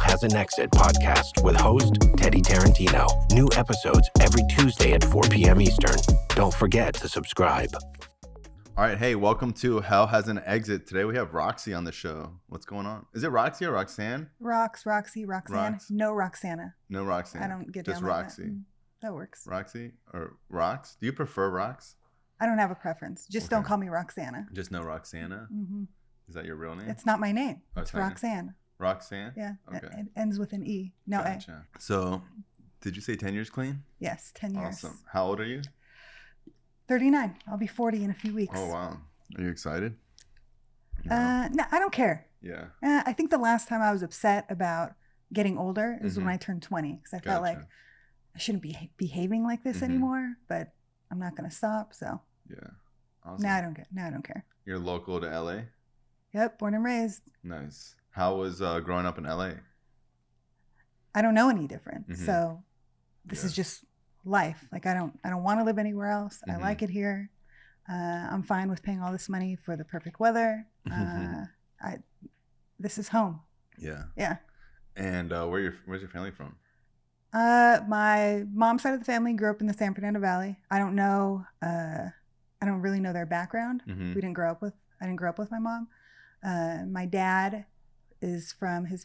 Has an Exit podcast with host Teddy Tarantino. New episodes every Tuesday at 4 p.m. Eastern. Don't forget to subscribe. All right, hey, welcome to Hell Has an Exit. Today we have Roxy on the show. What's going on? Is it Roxy or Roxanne? Roxy, Roxanne. Rox. No Roxana. No Roxanne. I don't get just down like Roxy. That works. Roxy or Rox? Do you prefer Rox? I don't have a preference. Just don't call me Roxana. Just no Roxana? Mm-hmm. Is that your real name? It's not my name. Oh, it's not your name. Roxanne. Roxanne? Yeah. Okay. It ends with an E. No Gotcha. So, did you say 10 years clean? A. Yes, 10 years. Awesome. How old are you? 39. I'll be 40 in a few weeks. Oh, wow. Are you excited? No, I don't care. Yeah. I think the last time I was upset about getting older is when I turned 20 because I felt like I shouldn't be behaving like this anymore, but I'm not going to stop. So yeah. Awesome. now I don't care. You're local to LA? Yep. Born and raised. Nice. How was growing up in LA? I don't know any different. So this is just life. Like I don't want to live anywhere else. I like it here. I'm fine with paying all this money for the perfect weather. This is home. Yeah. Yeah. And where's your family from? My mom's side of the family grew up in the San Fernando Valley. I don't really know their background. I didn't grow up with my mom. My dad his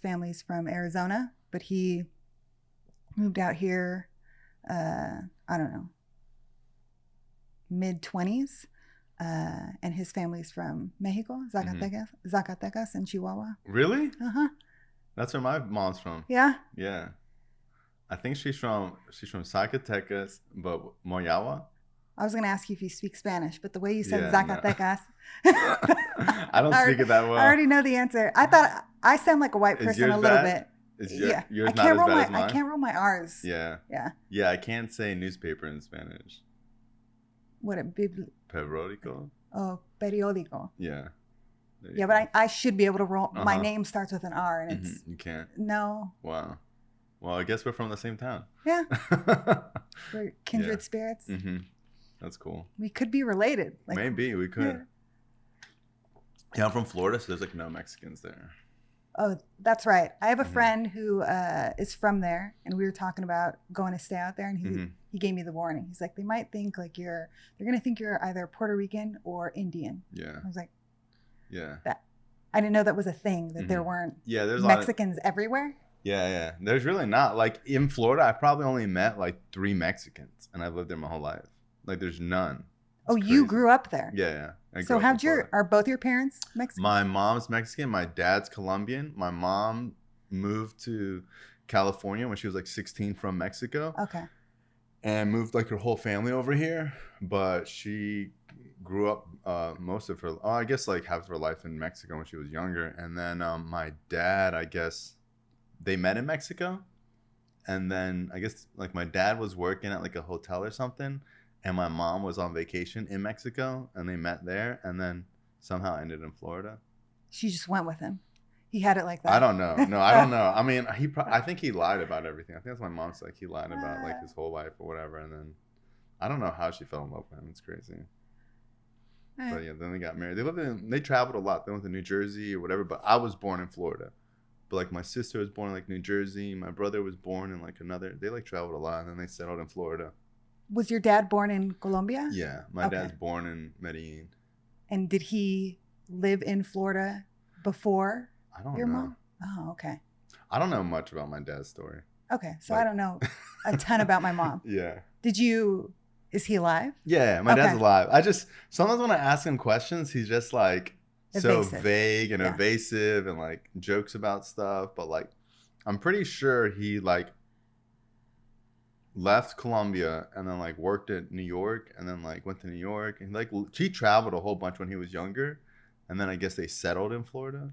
family's from Arizona, but he moved out here, I don't know, mid-20s. And his family's from Mexico, Zacatecas and Chihuahua. Really? Uh-huh. That's where my mom's from. Yeah? Yeah. I think she's from Zacatecas, but Moyawa. I was going to ask you if you speak Spanish, but the way you said Zacatecas. I don't speak it that well. I already know the answer. I thought I sound like a white person a little bit. Yours not as bad as mine? I can't roll my R's. Yeah. Yeah. Yeah, I can't say newspaper in Spanish. What a Periódico? Oh, periódico. Yeah. Yeah, but I should be able to roll. My name starts with an R, and it's you can't. No. Wow. Well, I guess we're from the same town. Yeah. We're kindred spirits. That's cool. We could be related. Like, maybe we could. Yeah, I'm from Florida, so there's like no Mexicans there. Oh, that's right. I have a friend who is from there, and we were talking about going to stay out there, and he gave me the warning. He's like, they might think like they're going to think you're either Puerto Rican or Indian. Yeah. I was like, yeah. I didn't know that was a thing, that there weren't there's Mexicans everywhere. Yeah. There's really not. Like in Florida, I've probably only met like 3 Mexicans, and I've lived there my whole life. Like there's none. Oh, you grew up there? Yeah. So are both your parents Mexican? My mom's Mexican. My dad's Colombian. My mom moved to California when she was like 16 from Mexico. Okay. And moved like her whole family over here. But she grew up most of her, I guess like half of her life in Mexico when she was younger. And then my dad, I guess they met in Mexico. And then I guess like my dad was working at like a hotel or something. And my mom was on vacation in Mexico, and they met there, and then somehow ended in Florida. She just went with him. He had it like that. I don't know. No, I don't know. I mean, I think he lied about everything. I think that's what my mom's like. He lied about like his whole life or whatever, and then I don't know how she fell in love with him. It's crazy. But yeah, then they got married. They traveled a lot. They went to New Jersey or whatever. But I was born in Florida. But like my sister was born in like New Jersey. My brother was born in like they like traveled a lot, and then they settled in Florida. Was your dad born in Colombia? Yeah, my dad's born in Medellin. And did he live in Florida before your know. Mom? Oh, okay. I don't know much about my dad's story. Okay, so I don't know a ton about my mom. Yeah. Is he alive? Yeah, my dad's alive. Sometimes when I ask him questions, he's just like evasive. So vague and evasive and like jokes about stuff. But like, I'm pretty sure he like left Colombia and then like worked at New York and then like went to New York and like he traveled a whole bunch when he was younger, and then I guess they settled in Florida.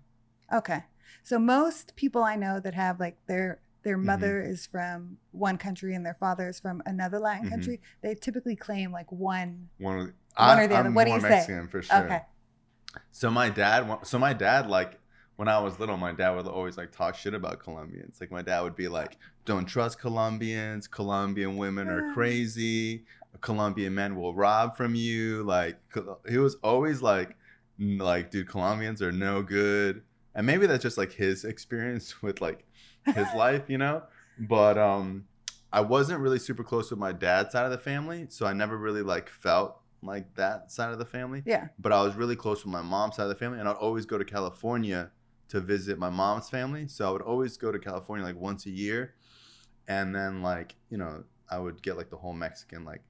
Okay, so most people I know that have like their mother is from one country and their father is from another Latin country, they typically claim like one or the other. What do you Mexican, say? For sure. Okay. So my dad like when I was little, my dad would always like talk shit about Colombians. Like my dad would be like, "Don't trust Colombians. Colombian women are crazy. Colombian men will rob from you." Like he was always like, dude, Colombians are no good. And maybe that's just like his experience with like his life, you know? But I wasn't really super close with my dad's side of the family, so I never really like felt like that side of the family. Yeah. But I was really close with my mom's side of the family, and I'd always go to California to visit my mom's family. So I would always go to California like once a year, and then like, you know, I would get like the whole Mexican like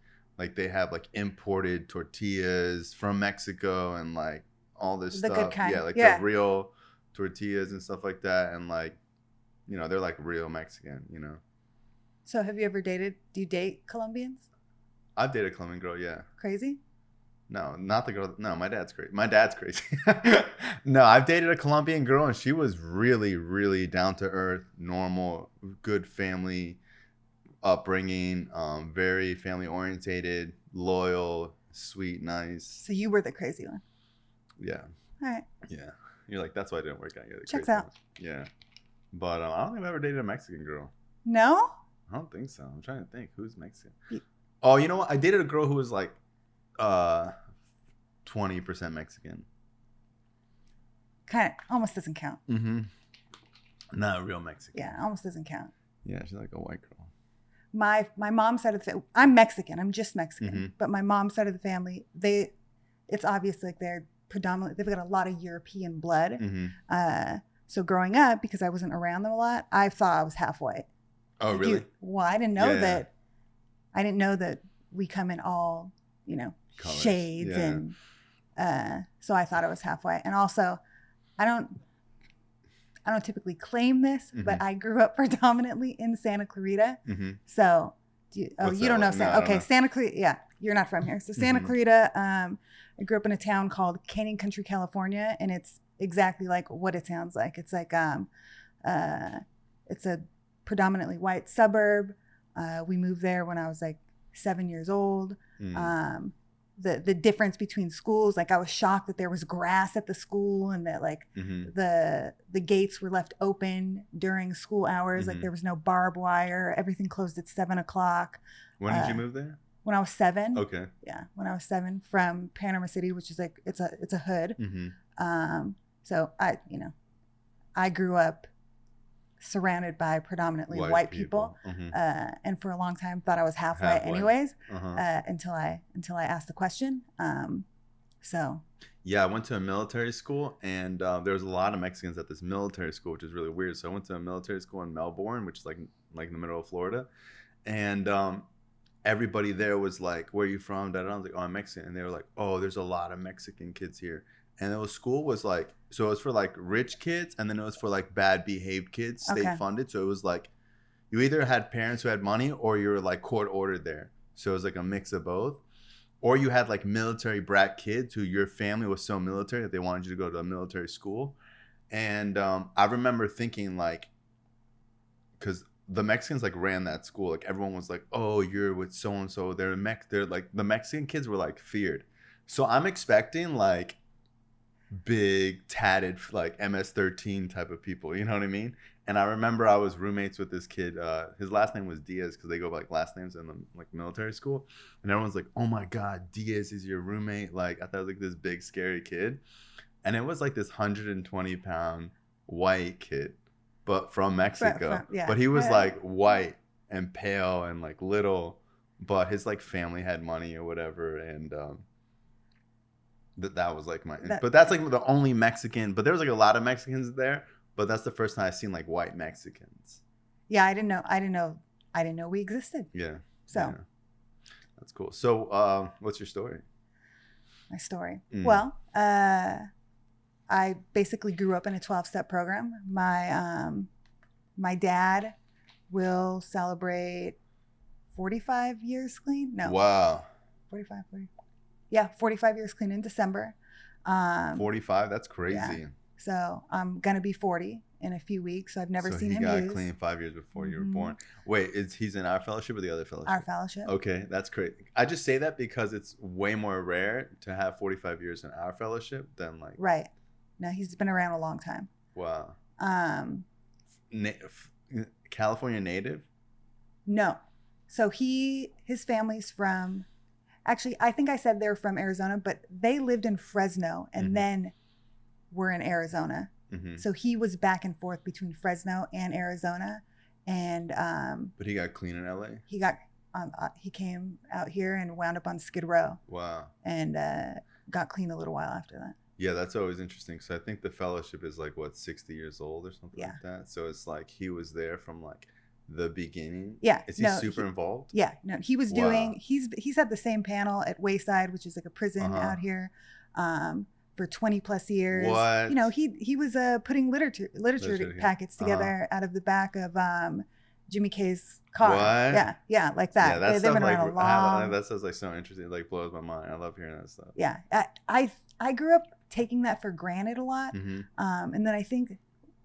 they have like imported tortillas from Mexico and like all this The stuff. good kind. Yeah, like Yeah. the real tortillas and stuff like that, and like, you know, they're like real Mexican, you know. So have you ever dated? Do you date Colombians? I've dated a Colombian girl, yeah. Crazy? No, not the girl. No, my dad's crazy. My dad's crazy. No, I've dated a Colombian girl, and she was really, really down to earth, normal, good family upbringing, very family orientated, loyal, sweet, nice. So you were the crazy one. Yeah. All right. Yeah. You're like, that's why it didn't work out. You're the Checks crazy out. one. Yeah. But I don't think I've ever dated a Mexican girl. No? I don't think so. I'm trying to think. Who's Mexican? Ye- Oh, you know what? I dated a girl who was like 20% Mexican. Kind of almost doesn't count. Mm-hmm. Not real Mexican. Yeah, almost doesn't count. Yeah, she's like a white girl. My mom's side of the family, I'm Mexican. I'm just Mexican. Mm-hmm. But my mom's side of the family, it's obvious like they're predominantly, they've got a lot of European blood. Mm-hmm. So growing up, because I wasn't around them a lot, I thought I was half white. Oh, really? Well, I didn't know Yeah. that. I didn't know that we come in all, you know, Colors. shades, Yeah. and so I thought I was half white. And also, I don't typically claim this, but Mhm. I grew up predominantly in Santa Clarita. Mm-hmm. So, you What's don't that know like? No, I Santa? don't Okay, know. Santa Clarita. Yeah, you're not from here. So Santa Mhm. Clarita. I grew up in a town called Canyon Country, California, and it's exactly like what it sounds like. It's like it's a predominantly white suburb. We moved there when I was like 7 years old. Mm. The difference between schools, like I was shocked that there was grass at the school and that like Mm-hmm. the gates were left open during school hours. Like Mhm. there was no barbed wire. Everything closed at 7:00. When did you move there? When I was 7. Okay. Yeah, when I was 7, from Panama City, which is like it's a hood. Mm-hmm. So I grew up surrounded by predominantly white people. Mm-hmm. And for a long time thought I was half white Half white. anyways, Uh-huh. until I asked the question. So Yeah, I went to a military school, and there was a lot of Mexicans at this military school, which is really weird. So I went to a military school in Melbourne, which is like in the middle of Florida, and everybody there was like, "Where are you from?" I was like, "Oh, I'm Mexican," and they were like, "Oh, there's a lot of Mexican kids here." And the school was like, so it was for like rich kids, and then it was for like bad behaved kids, state Okay. funded. So it was like, you either had parents who had money, or you were like court ordered there. So it was like a mix of both. Or you had like military brat kids who your family was so military that they wanted you to go to a military school. And I remember thinking like, because the Mexicans like ran that school, like everyone was like, "Oh, you're with so and so." They're like the Mexican kids were like feared. So I'm expecting like big tatted like MS-13 type of people, you know what I mean? And I remember I was roommates with this kid. His last name was Diaz, because they go by like last names in the like military school. And everyone's like, "Oh my God, Diaz is your roommate." Like I thought it was like this big scary kid, and it was like this 120-pound white kid, but from Mexico. yeah. But he was Yeah. like white and pale and like little, but his like family had money or whatever, and that was like but that's like the only Mexican. But there was like a lot of Mexicans there, but that's the first time I've seen like white Mexicans. Yeah, I didn't know we existed. Yeah. So Yeah. That's cool. So what's your story? my story. Mm. Well, I basically grew up in a 12-step program. My dad will celebrate 45 years clean. No, Wow. 45, 40. Yeah, 45 years clean in December. 45? That's crazy. yeah. So I'm going to be 40 in a few weeks. So I've never seen him he got use clean 5 years before you were Mhm. born. Wait, he's in our fellowship or the other fellowship? our fellowship. Okay, that's great. I just say that because it's way more rare to have 45 years in our fellowship than like, Right. No, he's been around a long time. wow. Um, California native? No. So his family's from, actually, I think I said they're from Arizona, but they lived in Fresno and Mhm. then were in Arizona. So he was back and forth between Fresno and Arizona. And but he got clean in LA. He came out here and wound up on Skid Row. Wow. And got clean a little while after that. Yeah, that's always interesting. So I think the fellowship is like, what, 60 years old or something like that? So it's like he was there from like the beginning. Yeah. Is he super involved? Yeah. No, he was doing, he's at the same panel at Wayside, which is like a prison out here, for 20 plus years. What? You know, he was putting literature packets together out of the back of Jimmy K's car. What? Yeah, like that. Yeah, that They've stuff been around a long... that sounds like so interesting. It like blows my mind. I love hearing that stuff. Yeah, I grew up taking that for granted a lot, and then I think,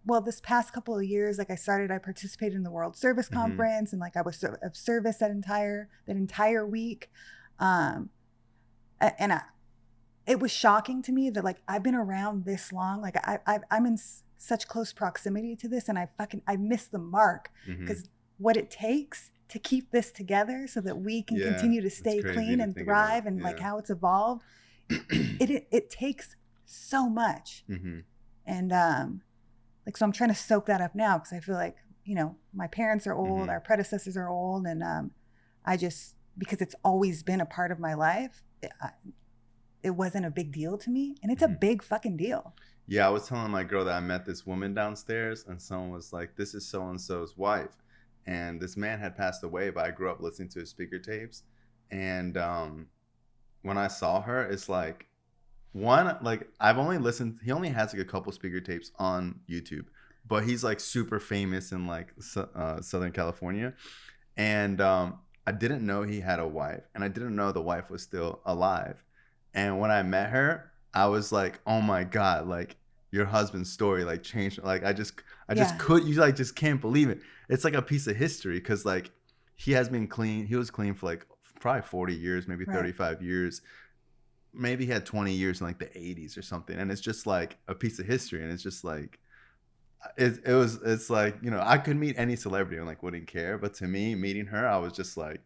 well, this past couple of years, like I participated in the World Service Conference, and like I was of service that entire week, it was shocking to me that like I've been around this long, like I'm in such close proximity to this, and I missed the mark because what it takes to keep this together so that we can continue to stay clean and thrive, and like how it's evolved, it takes so much, and like so I'm trying to soak that up now because I feel like, you know, my parents are old, our predecessors are old, and I just, because it's always been a part of my life, it wasn't a big deal to me, and it's a big fucking deal. Yeah, I was telling my girl that I met this woman downstairs, and someone was like, "This is so and so's wife," and this man had passed away, but I grew up listening to his speaker tapes, and when I saw her, it's like, one, like I've only listened, he only has like a couple speaker tapes on YouTube, but he's like super famous in like Southern California, and I didn't know he had a wife, and I didn't know the wife was still alive. And when I met her, I was like, oh my God, like your husband's story like changed. Like I just just can't believe it. It's like a piece of history because like he has been clean. He was clean for like probably 40 years, maybe 35 years. Maybe he had 20 years in like the 80s or something. And it's just like a piece of history. And it's just like, it's like, you know, I could meet any celebrity and like wouldn't care. But to me, meeting her, I was just like,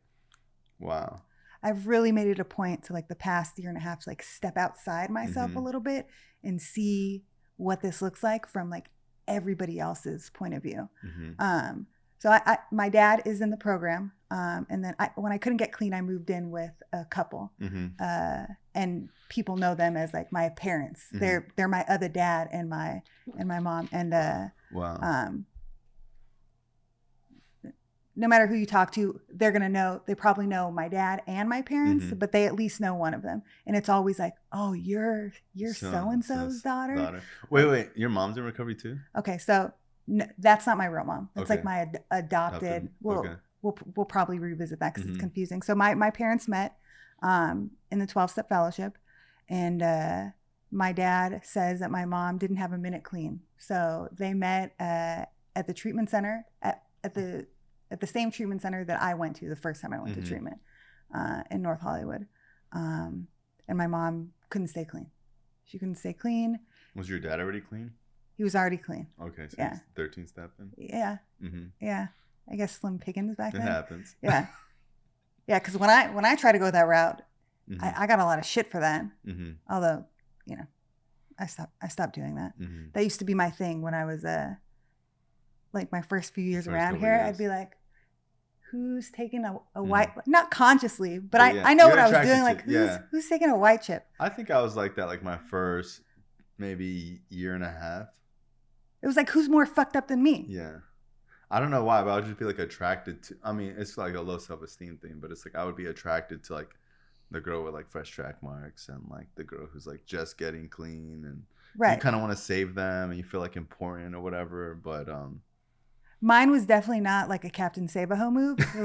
wow. I've really made it a point to like the past year and a half to like step outside myself a little bit and see what this looks like from like everybody else's point of view. So my dad is in the program, and then when I couldn't get clean, I moved in with a couple, and people know them as like my parents. They're my other dad and my mom, and wow. No matter who you talk to, they're going to know, they probably know my dad and my parents, but they at least know one of them. And it's always like, oh, you're so-and-so's daughter. Wait, your mom's in recovery too? Okay. So that's not my real mom. That's like my adopted. We'll probably revisit that because it's confusing. So my parents met in the 12-step fellowship, and my dad says that my mom didn't have a minute clean. So they met at the treatment center at the same treatment center that I went to the first time I went to treatment in North Hollywood. And my mom couldn't stay clean. She couldn't stay clean. Was your dad already clean? He was already clean. Okay, so he's 13 stepping. Yeah. Yeah. I guess slim pickings back then. It happens. Yeah. Yeah, because when I try to go that route, I got a lot of shit for that. Although, you know, I stopped doing that. That used to be my thing when I was like my first few years around here. I'd be like, who's taking a white, not consciously, but I know what I was doing. Like, who's taking a white chip? I think I was like that, like my first maybe year and a half. It was like, who's more fucked up than me? Yeah. I don't know why, but I would just be like attracted to, I mean, it's like a low self-esteem thing, but it's like I would be attracted to like the girl with like fresh track marks and like the girl who's like just getting clean, and you kind of want to save them and you feel like important or whatever, but mine was definitely not like a Captain Save-A-Ho move. It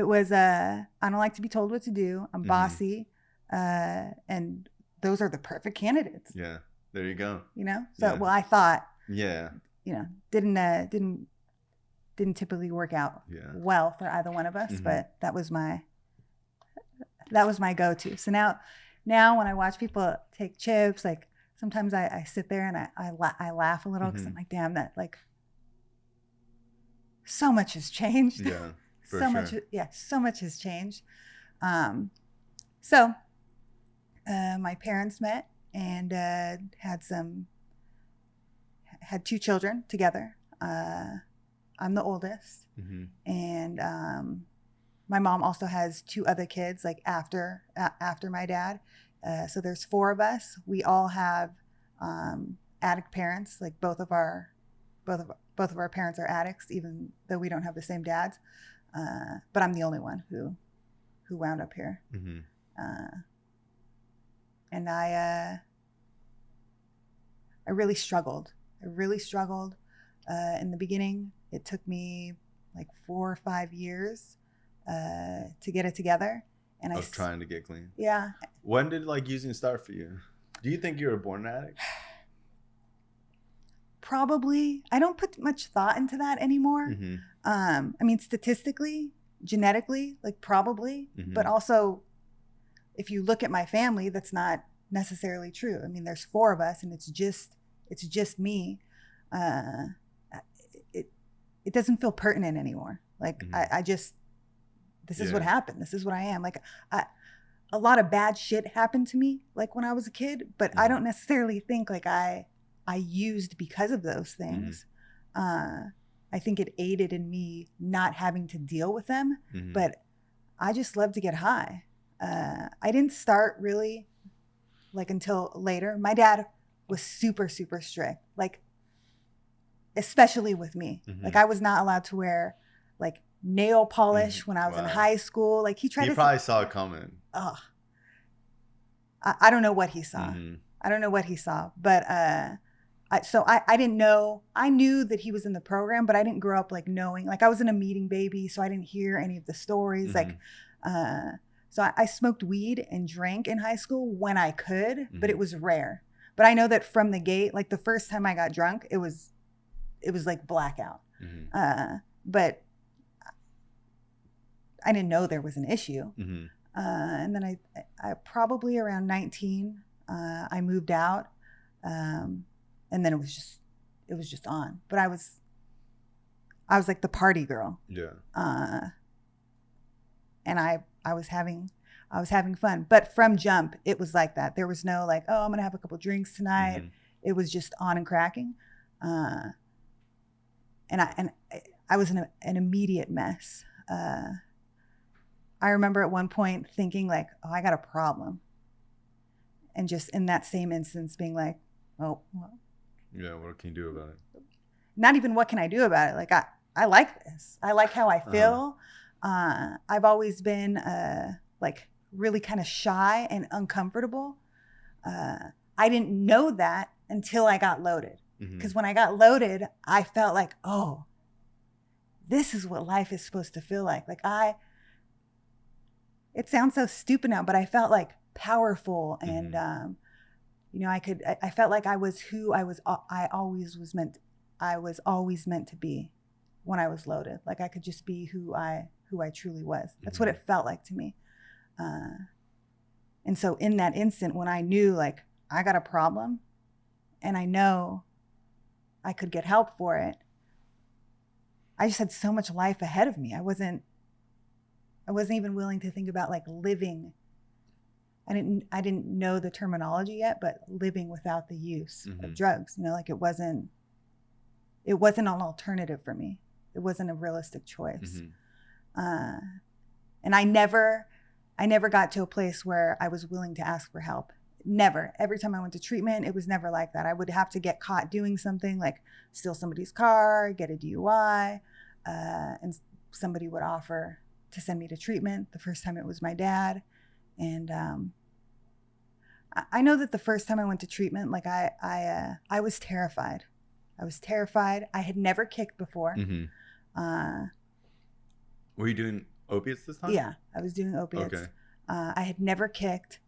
was I don't like to be told what to do. I'm bossy, and those are the perfect candidates. Yeah, there you go. You know, so well, I thought. Yeah. You know, didn't typically work out well for either one of us, but that was my go-to. So now when I watch people take chips, like sometimes I sit there and I laugh a little because I'm like, damn, that like. So much has changed. Yeah, so much has changed. So my parents met and had some had 2 children together. I'm the oldest. And my mom also has 2 other kids, like after my dad. So there's 4 of us. We all have addict parents. Like both of our parents are addicts, even though we don't have the same dads. But I'm the only one who wound up here. And I really struggled. In the beginning. It took me like 4 or 5 years to get it together. And I was trying to get clean. Yeah. When did like using start for you? Do you think you were born an addict? Probably. I don't put much thought into that anymore. I mean, statistically, genetically, like probably, but also if you look at my family, that's not necessarily true. I mean, there's 4 of us and it's just me. It doesn't feel pertinent anymore. Like I just, this is what happened. This is what I am. Like a lot of bad shit happened to me like when I was a kid, but I don't necessarily think like I used because of those things. I think it aided in me not having to deal with them, but I just love to get high. I didn't start really like until later. My dad was super, super strict, like especially with me. Like I was not allowed to wear like nail polish when I was in high school. Like he probably saw it coming. Oh, I don't know what he saw. I don't know what he saw, but I didn't know. I knew that he was in the program, but I didn't grow up like knowing. Like I wasn't a meeting baby, so I didn't hear any of the stories. Like, so I smoked weed and drank in high school when I could, but it was rare. But I know that from the gate, like the first time I got drunk, it was like blackout. But I didn't know there was an issue. And then I probably around 19, I moved out. And then it was just on. But I was like the party girl. Yeah. And I was having fun. But from jump, it was like that. There was no like, oh, I'm gonna have a couple drinks tonight. It was just on and cracking. And I was in an immediate mess. I remember at one point thinking like, oh, I got a problem. And just in that same instance being like, oh, well. Yeah, what can you do about it? Not even what can I do about it? Like, I like this. I like how I feel. I've always been like really kind of shy and uncomfortable. I didn't know that until I got loaded. Because when I got loaded, I felt like, oh, this is what life is supposed to feel like. Like it sounds so stupid now, but I felt like powerful and, you know, I felt like I was who I was always meant to be when I was loaded. Like I could just be who I truly was. That's what it felt like to me. And so in that instant when I knew like I got a problem and I know I could get help for it, I just had so much life ahead of me. I wasn't even willing to think about like living. I didn't know the terminology yet, but living without the use of drugs, you know, like it wasn't an alternative for me. It wasn't a realistic choice. And I never got to a place where I was willing to ask for help. Never. Every time I went to treatment, it was never like that. I would have to get caught doing something like steal somebody's car, get a DUI, and somebody would offer to send me to treatment. The first time it was my dad. And I know that the first time I went to treatment, like I was terrified. I was terrified. I had never kicked before. Were you doing opiates this time? Yeah, I was doing opiates. Okay. I had never kicked.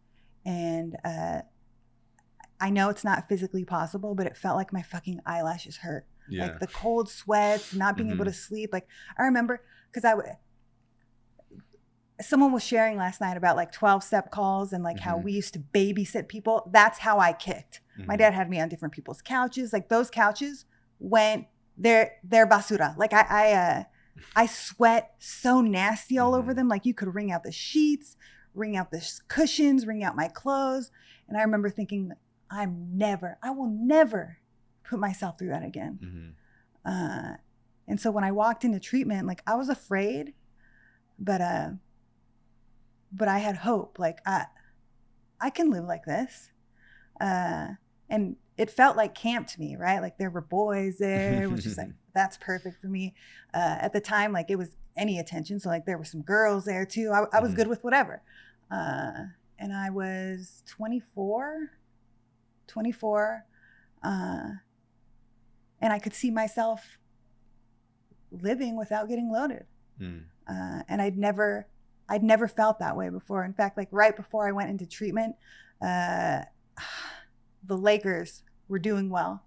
And I know it's not physically possible, but it felt like my fucking eyelashes hurt. Yeah. Like the cold sweats, not being able to sleep. Like I remember, because someone was sharing last night about like 12-step calls and like how we used to babysit people. That's how I kicked. My dad had me on different people's couches. Like those couches went, they're basura. Like I sweat so nasty all over them. Like you could wring out the sheets, wring out the cushions, wring out my clothes. And I remember thinking, I will never put myself through that again. And so when I walked into treatment, like I was afraid, but I had hope. Like I can live like this. And it felt like camp to me, right? Like there were boys there, which is like, that's perfect for me. At the time, like it was any attention. So like there were some girls there too. I was good with whatever. And I was 24. And I could see myself living without getting loaded. And I'd never felt that way before. In fact, like right before I went into treatment, the Lakers were doing well.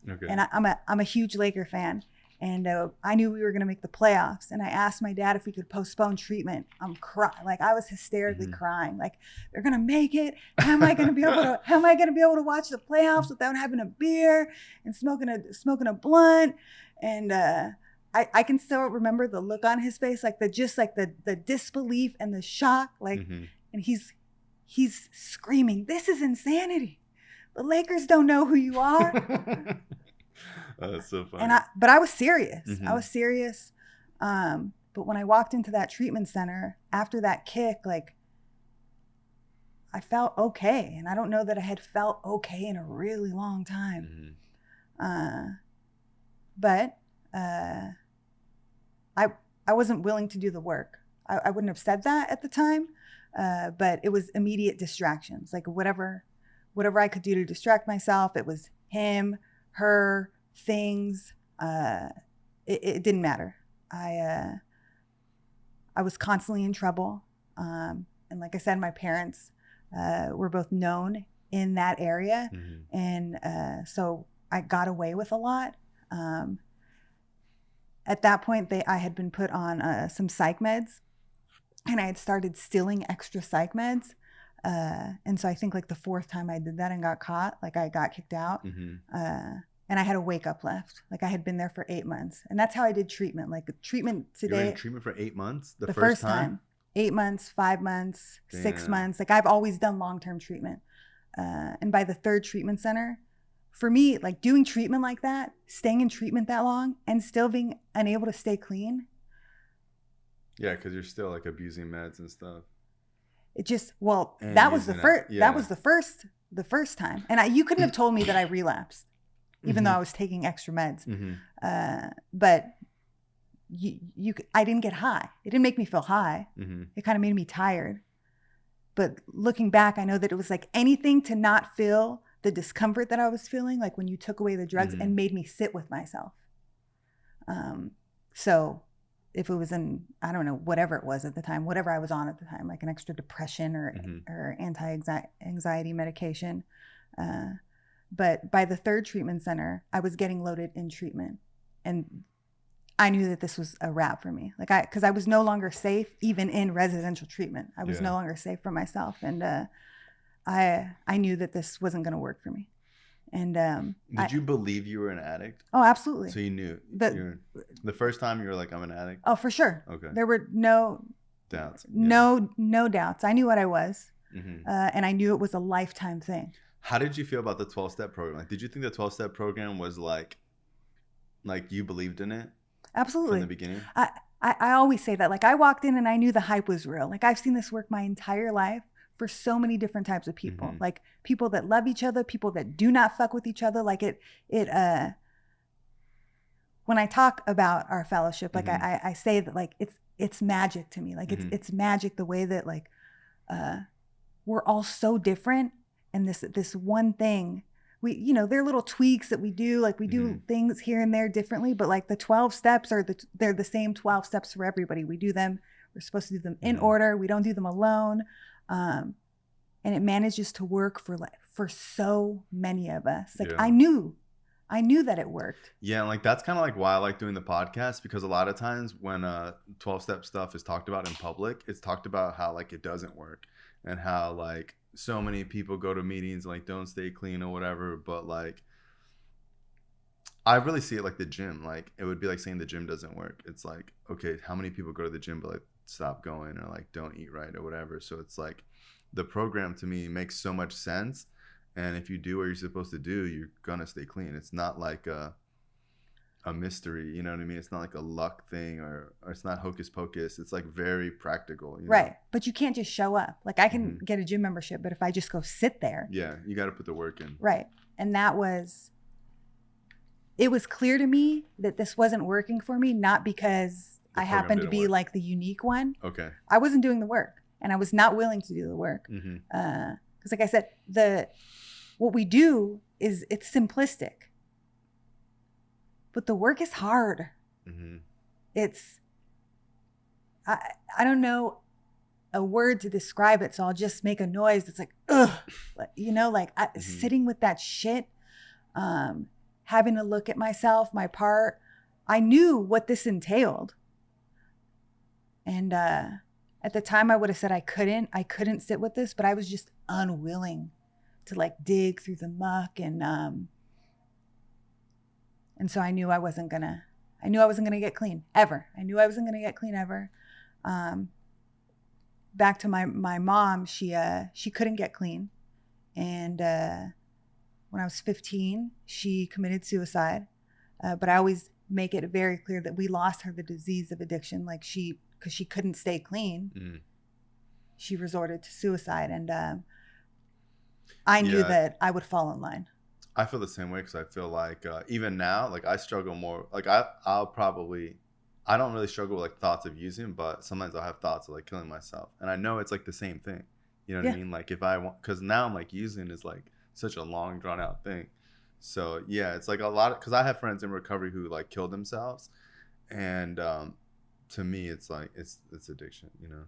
Okay. And I'm a huge Laker fan. And I knew we were going to make the playoffs. And I asked my dad if we could postpone treatment. I'm crying. Like I was hysterically crying. Like they're going to make it. How am I going to be able to watch the playoffs without having a beer and smoking a blunt? And I can still remember the look on his face, like the disbelief and the shock. Like, and he's screaming, "This is insanity. The Lakers don't know who you are." Oh, that's so funny. But I was serious. I was serious. But when I walked into that treatment center after that kick, like I felt okay. And I don't know that I had felt okay in a really long time. But I wasn't willing to do the work. I wouldn't have said that at the time. But it was immediate distractions. Like whatever I could do to distract myself. It was him, her, things. It didn't matter. I was constantly in trouble. And like I said, my parents were both known in that area. And so I got away with a lot. At that point, I had been put on some psych meds, and I had started stealing extra psych meds. And so I think like the fourth time I did that and got caught, like I got kicked out. And I had a wake up left. Like I had been there for 8 months. And that's how I did treatment. Like treatment today. You were in treatment for 8 months? The first time? 8 months, 5 months, 6 months. Like I've always done long-term treatment. And by the third treatment center, for me, like doing treatment like that, staying in treatment that long and still being unable to stay clean. Yeah, because you're still like abusing meds and stuff. It just, that was the first, that was the first time. And you couldn't have told me that I relapsed. Even though I was taking extra meds. But I didn't get high. It didn't make me feel high. It kind of made me tired. But looking back, I know that it was like anything to not feel the discomfort that I was feeling, like when you took away the drugs and made me sit with myself. So if it was I don't know, whatever it was at the time, whatever I was on at the time, like an extra depression or anti-anxiety medication, but by the third treatment center, I was getting loaded in treatment. And I knew that this was a wrap for me. Like because I was no longer safe, even in residential treatment. I was no longer safe for myself. And I knew that this wasn't going to work for me. And did you believe you were an addict? Oh, absolutely. So you knew. The first time you were like, I'm an addict? Oh, for sure. Okay. There were no doubts. No doubts. I knew what I was. And I knew it was a lifetime thing. How did you feel about the 12-step program? Like, did you think the 12-step program was like you believed in it? Absolutely. From the beginning? I always say that. Like I walked in and I knew the hype was real. Like I've seen this work my entire life for so many different types of people. Like people that love each other, people that do not fuck with each other. Like when I talk about our fellowship, like I say that like it's magic to me. Like it's magic the way that like we're all so different. And this one thing, there are little tweaks that we do, like we do things here and there differently, but like the 12 steps they're the same 12 steps for everybody. We do them, we're supposed to do them in order. We don't do them alone. And it manages to work for so many of us. Like I knew that it worked. Yeah. And like, that's kind of like why I like doing the podcast, because a lot of times when 12-step stuff is talked about in public, it's talked about how like it doesn't work and how like so many people go to meetings and like don't stay clean or whatever. But like, I really see it like the gym. Like it would be like saying the gym doesn't work. It's like, okay, how many people go to the gym but like stop going or like don't eat right or whatever. So it's like the program to me makes so much sense. And if you do what you're supposed to do, you're gonna stay clean. It's not like a mystery, you know what I mean? It's not like a luck thing, or it's not hocus pocus. It's like very practical, you know? Right. But you can't just show up. Like I can get a gym membership, but if I just go sit there. Yeah, you got to put the work in. Right. And it was clear to me that this wasn't working for me, not because I happened to be like the unique one. Okay. I wasn't doing the work, and I was not willing to do the work. Because like I said, what we do is it's simplistic. But the work is hard. It's, I don't know a word to describe it, so I'll just make a noise. It's like, ugh, you know, like sitting with that shit, having to look at myself, my part. I knew what this entailed. And at the time I would have said I couldn't sit with this, but I was just unwilling to like dig through the muck. And so I knew I wasn't gonna get clean ever. I knew I wasn't gonna get clean ever. Back to my mom, she couldn't get clean. And when I was 15, she committed suicide. But I always make it very clear that we lost her the disease of addiction. Like because she couldn't stay clean, she resorted to suicide. And I knew that I would fall in line. I feel the same way, because I feel like even now, like I struggle more. Like I don't really struggle with like thoughts of using, but sometimes I'll have thoughts of like killing myself, and I know it's like the same thing. You know what I mean? Like if I want, because now I'm like using is like such a long drawn out thing. So yeah, it's like a lot, because I have friends in recovery who like killed themselves, and to me it's like it's addiction, you know?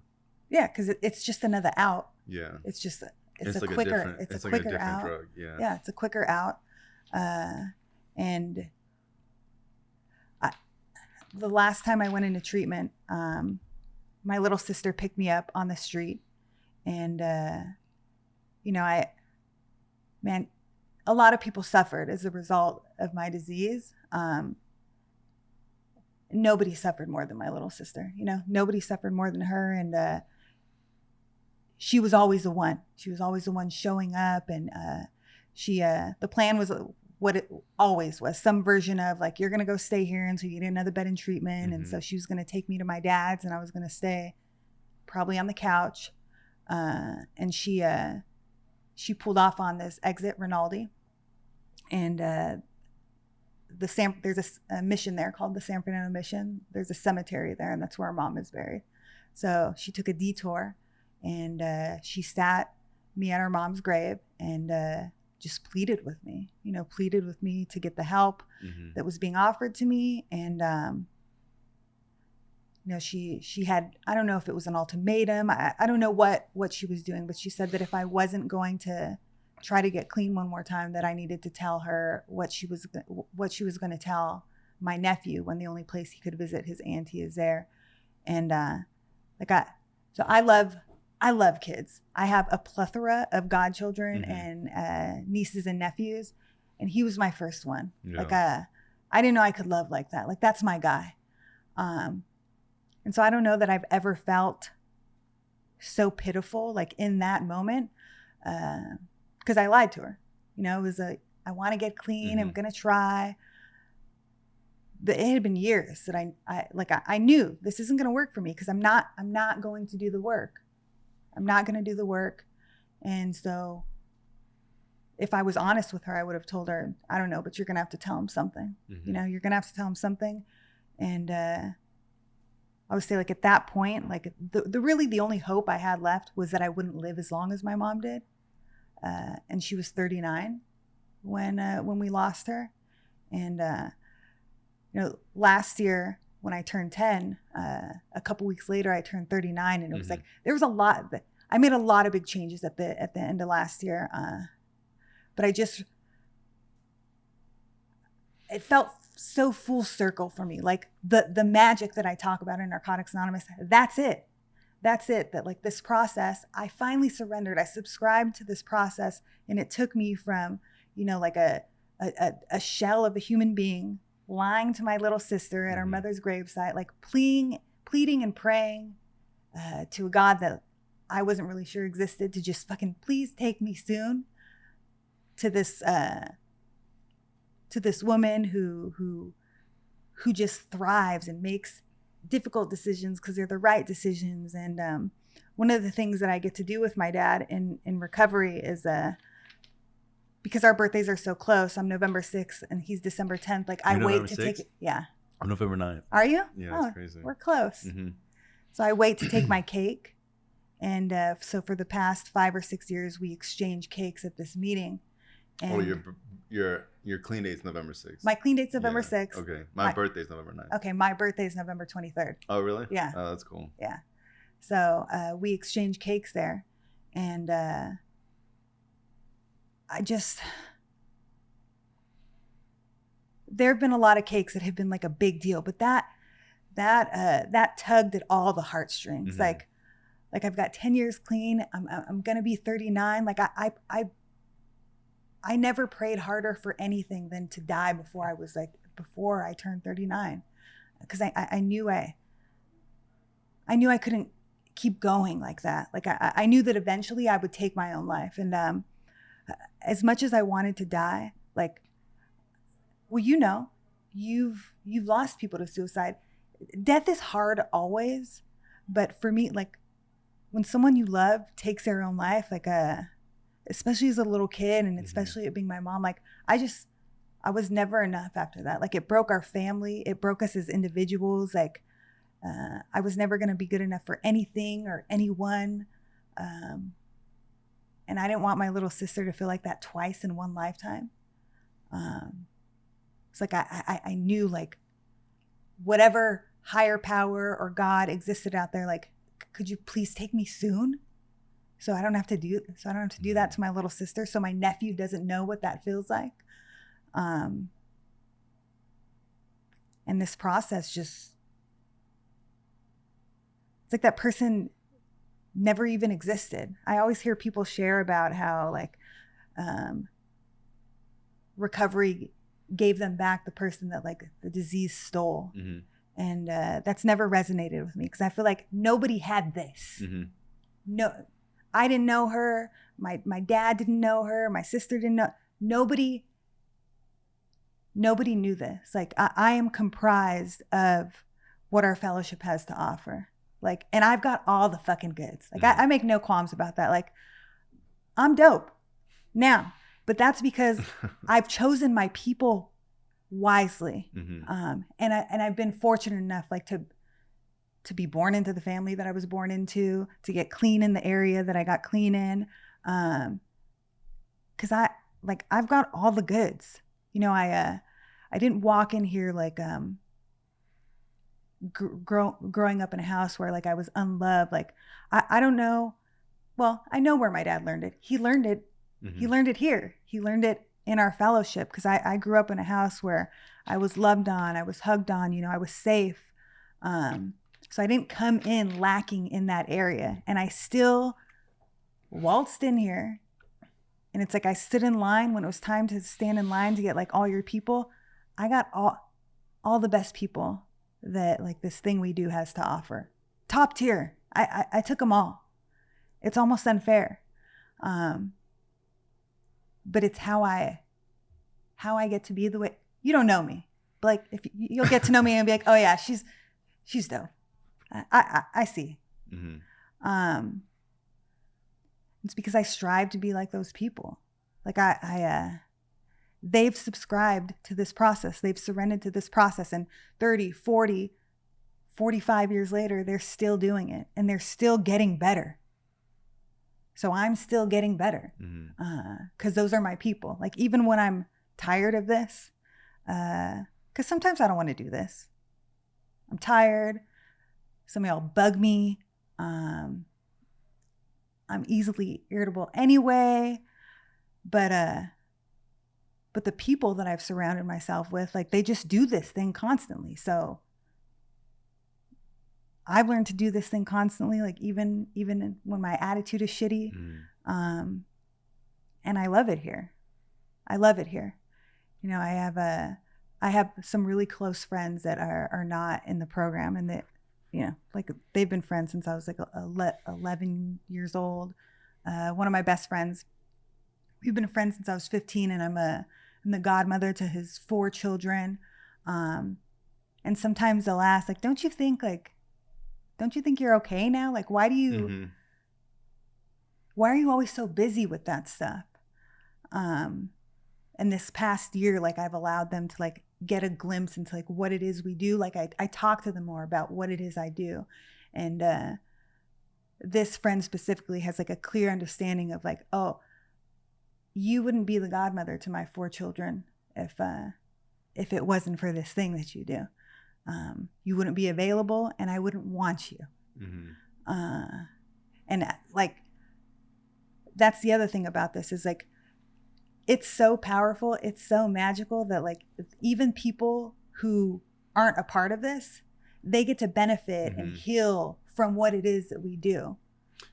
Yeah, because it's just another out. Yeah, it's just. It's a like quicker, it's a like quicker a different out. drug. Yeah. Yeah, it's a quicker out. And the last time I went into treatment, my little sister picked me up on the street, and you know, a lot of people suffered as a result of my disease. Nobody suffered more than my little sister. You know, nobody suffered more than her, and she was always the one. She was always the one showing up, and the plan was what it always was, some version of like, you're gonna go stay here until you get another bed in treatment. And so she was gonna take me to my dad's, and I was gonna stay probably on the couch. And she pulled off on this exit Rinaldi, and there's a mission there called the San Fernando Mission. There's a cemetery there, and that's where our mom is buried. So she took a detour, and she sat me at our mom's grave, and just pleaded with me to get the help that was being offered to me. And you know, she had, I don't know if it was an ultimatum, I don't know what she was doing, but she said that if I wasn't going to try to get clean one more time, that I needed to tell her what she was going to tell my nephew when the only place he could visit his auntie is there. And so I love kids. I have a plethora of godchildren and nieces and nephews, and he was my first one. Yeah. Like I didn't know I could love like that. Like that's my guy. And so I don't know that I've ever felt so pitiful like in that moment, because I lied to her. You know, it was I want to get clean. I'm gonna try. But it had been years that I knew this isn't gonna work for me, because I'm not going to do the work. I'm not going to do the work. And so if I was honest with her, I would have told her, I don't know, but you're going to have to tell him something. You know, you're going to have to tell him something. And I would say, like, at that point, like the only hope I had left was that I wouldn't live as long as my mom did. And she was 39 when we lost her. And, you know, last year when I turned 10, a couple weeks later, I turned 39, and it was like, there was a lot that I made a lot of big changes at the end of last year. But it felt so full circle for me. Like the magic that I talk about in Narcotics Anonymous, that's it. That like this process, I finally surrendered. I subscribed to this process, and it took me from, you know, like a shell of a human being lying to my little sister at her mother's gravesite, like pleading and praying to a God that I wasn't really sure existed, to just fucking please take me soon. to this woman who just thrives and makes difficult decisions because they're the right decisions. And one of the things that I get to do with my dad in recovery is because our birthdays are so close. I'm November 6th and he's December 10th. Like, I wait to take it. Yeah. I'm November 9th. Are you? Yeah, that's crazy. We're close. Mm-hmm. So I wait to take my cake. And so for the past 5 or 6 years, we exchange cakes at this meeting. And your clean date's November 6th. my clean date's November 6th. Okay. My birthday's November 9th. Okay, my birthday's November 23rd. Oh, really? Yeah. Oh, that's cool. Yeah. So we exchange cakes there. And there have been a lot of cakes that have been like a big deal, but that tugged at all the heartstrings. Mm-hmm. Like I've got 10 years clean. I'm going to be 39. Like I never prayed harder for anything than to die before I turned 39. Because I knew I couldn't keep going like that. Like I knew that eventually I would take my own life. And as much as I wanted to die, like, well, you've lost people to suicide. Death is hard always, but for me, like, when someone you love takes their own life, like especially as a little kid, and especially it being my mom, like I was never enough after that. Like, it broke our family. It broke us as individuals. Like, I was never going to be good enough for anything or anyone. And I didn't want my little sister to feel like that twice in one lifetime. It's like I knew, like, whatever higher power or God existed out there, like, could you please take me soon? So I don't have to do that to my little sister. So my nephew doesn't know what that feels like. And this process it's like that person never even existed. I always hear people share about how, like, recovery gave them back the person that, like, the disease stole. Mm-hmm. And that's never resonated with me, because I feel like nobody had this. Mm-hmm. No, I didn't know her. My dad didn't know her. My sister didn't know. Nobody knew this. Like, I am comprised of what our fellowship has to offer. Like, and I've got all the fucking goods. Like, I make no qualms about that. Like, I'm dope now, but that's because I've chosen my people wisely. Mm-hmm. And I've been fortunate enough, like, to be born into the family that I was born into, to get clean in the area that I got clean in. Cause I've got all the goods. I didn't walk in here like, growing up in a house where, like, I was unloved. Like, I don't know. Well, I know where my dad learned it. He learned it. Mm-hmm. He learned it here. He learned it in our fellowship. Cause I grew up in a house where I was loved on, I was hugged on, I was safe. So I didn't come in lacking in that area, and I still waltzed in here. And it's like, I stood in line when it was time to stand in line to get, like, all your people. I got all the best people that, like, this thing we do has to offer. Top tier. I took them all. It's almost unfair. But it's how I get to be the way. You don't know me, but, like, if you'll get to know me and be like, oh yeah, she's dope. I see. Mm-hmm. It's because I strive to be like those people. Like, they've subscribed to this process. They've surrendered to this process. And 30, 40, 45 years later, they're still doing it, and they're still getting better. So I'm still getting better, because those are my people. Like, even when I'm tired of this, because sometimes I don't want to do this. I'm tired. Some of y'all bug me. I'm easily irritable anyway, but the people that I've surrounded myself with, like, they just do this thing constantly. So I've learned to do this thing constantly, like, even when my attitude is shitty. And I love it here. I have some really close friends that are not in the program, and that, like, they've been friends since I was like 11 years old. One of my best friends, we've been friends since I was 15, and I'm the godmother to his 4 children. And sometimes they'll ask, like, don't you think you're okay now? Like, why are you always so busy with that stuff? And this past year, like, I've allowed them to like get a glimpse into like what it is we do. Like I talk to them more about what it is I do. And this friend specifically has like a clear understanding of like, oh, you wouldn't be the godmother to my 4 children if it wasn't for this thing that you do. You wouldn't be available, and I wouldn't want you. And like, that's the other thing about this is like, it's so powerful. It's so magical that like even people who aren't a part of this, they get to benefit and heal from what it is that we do.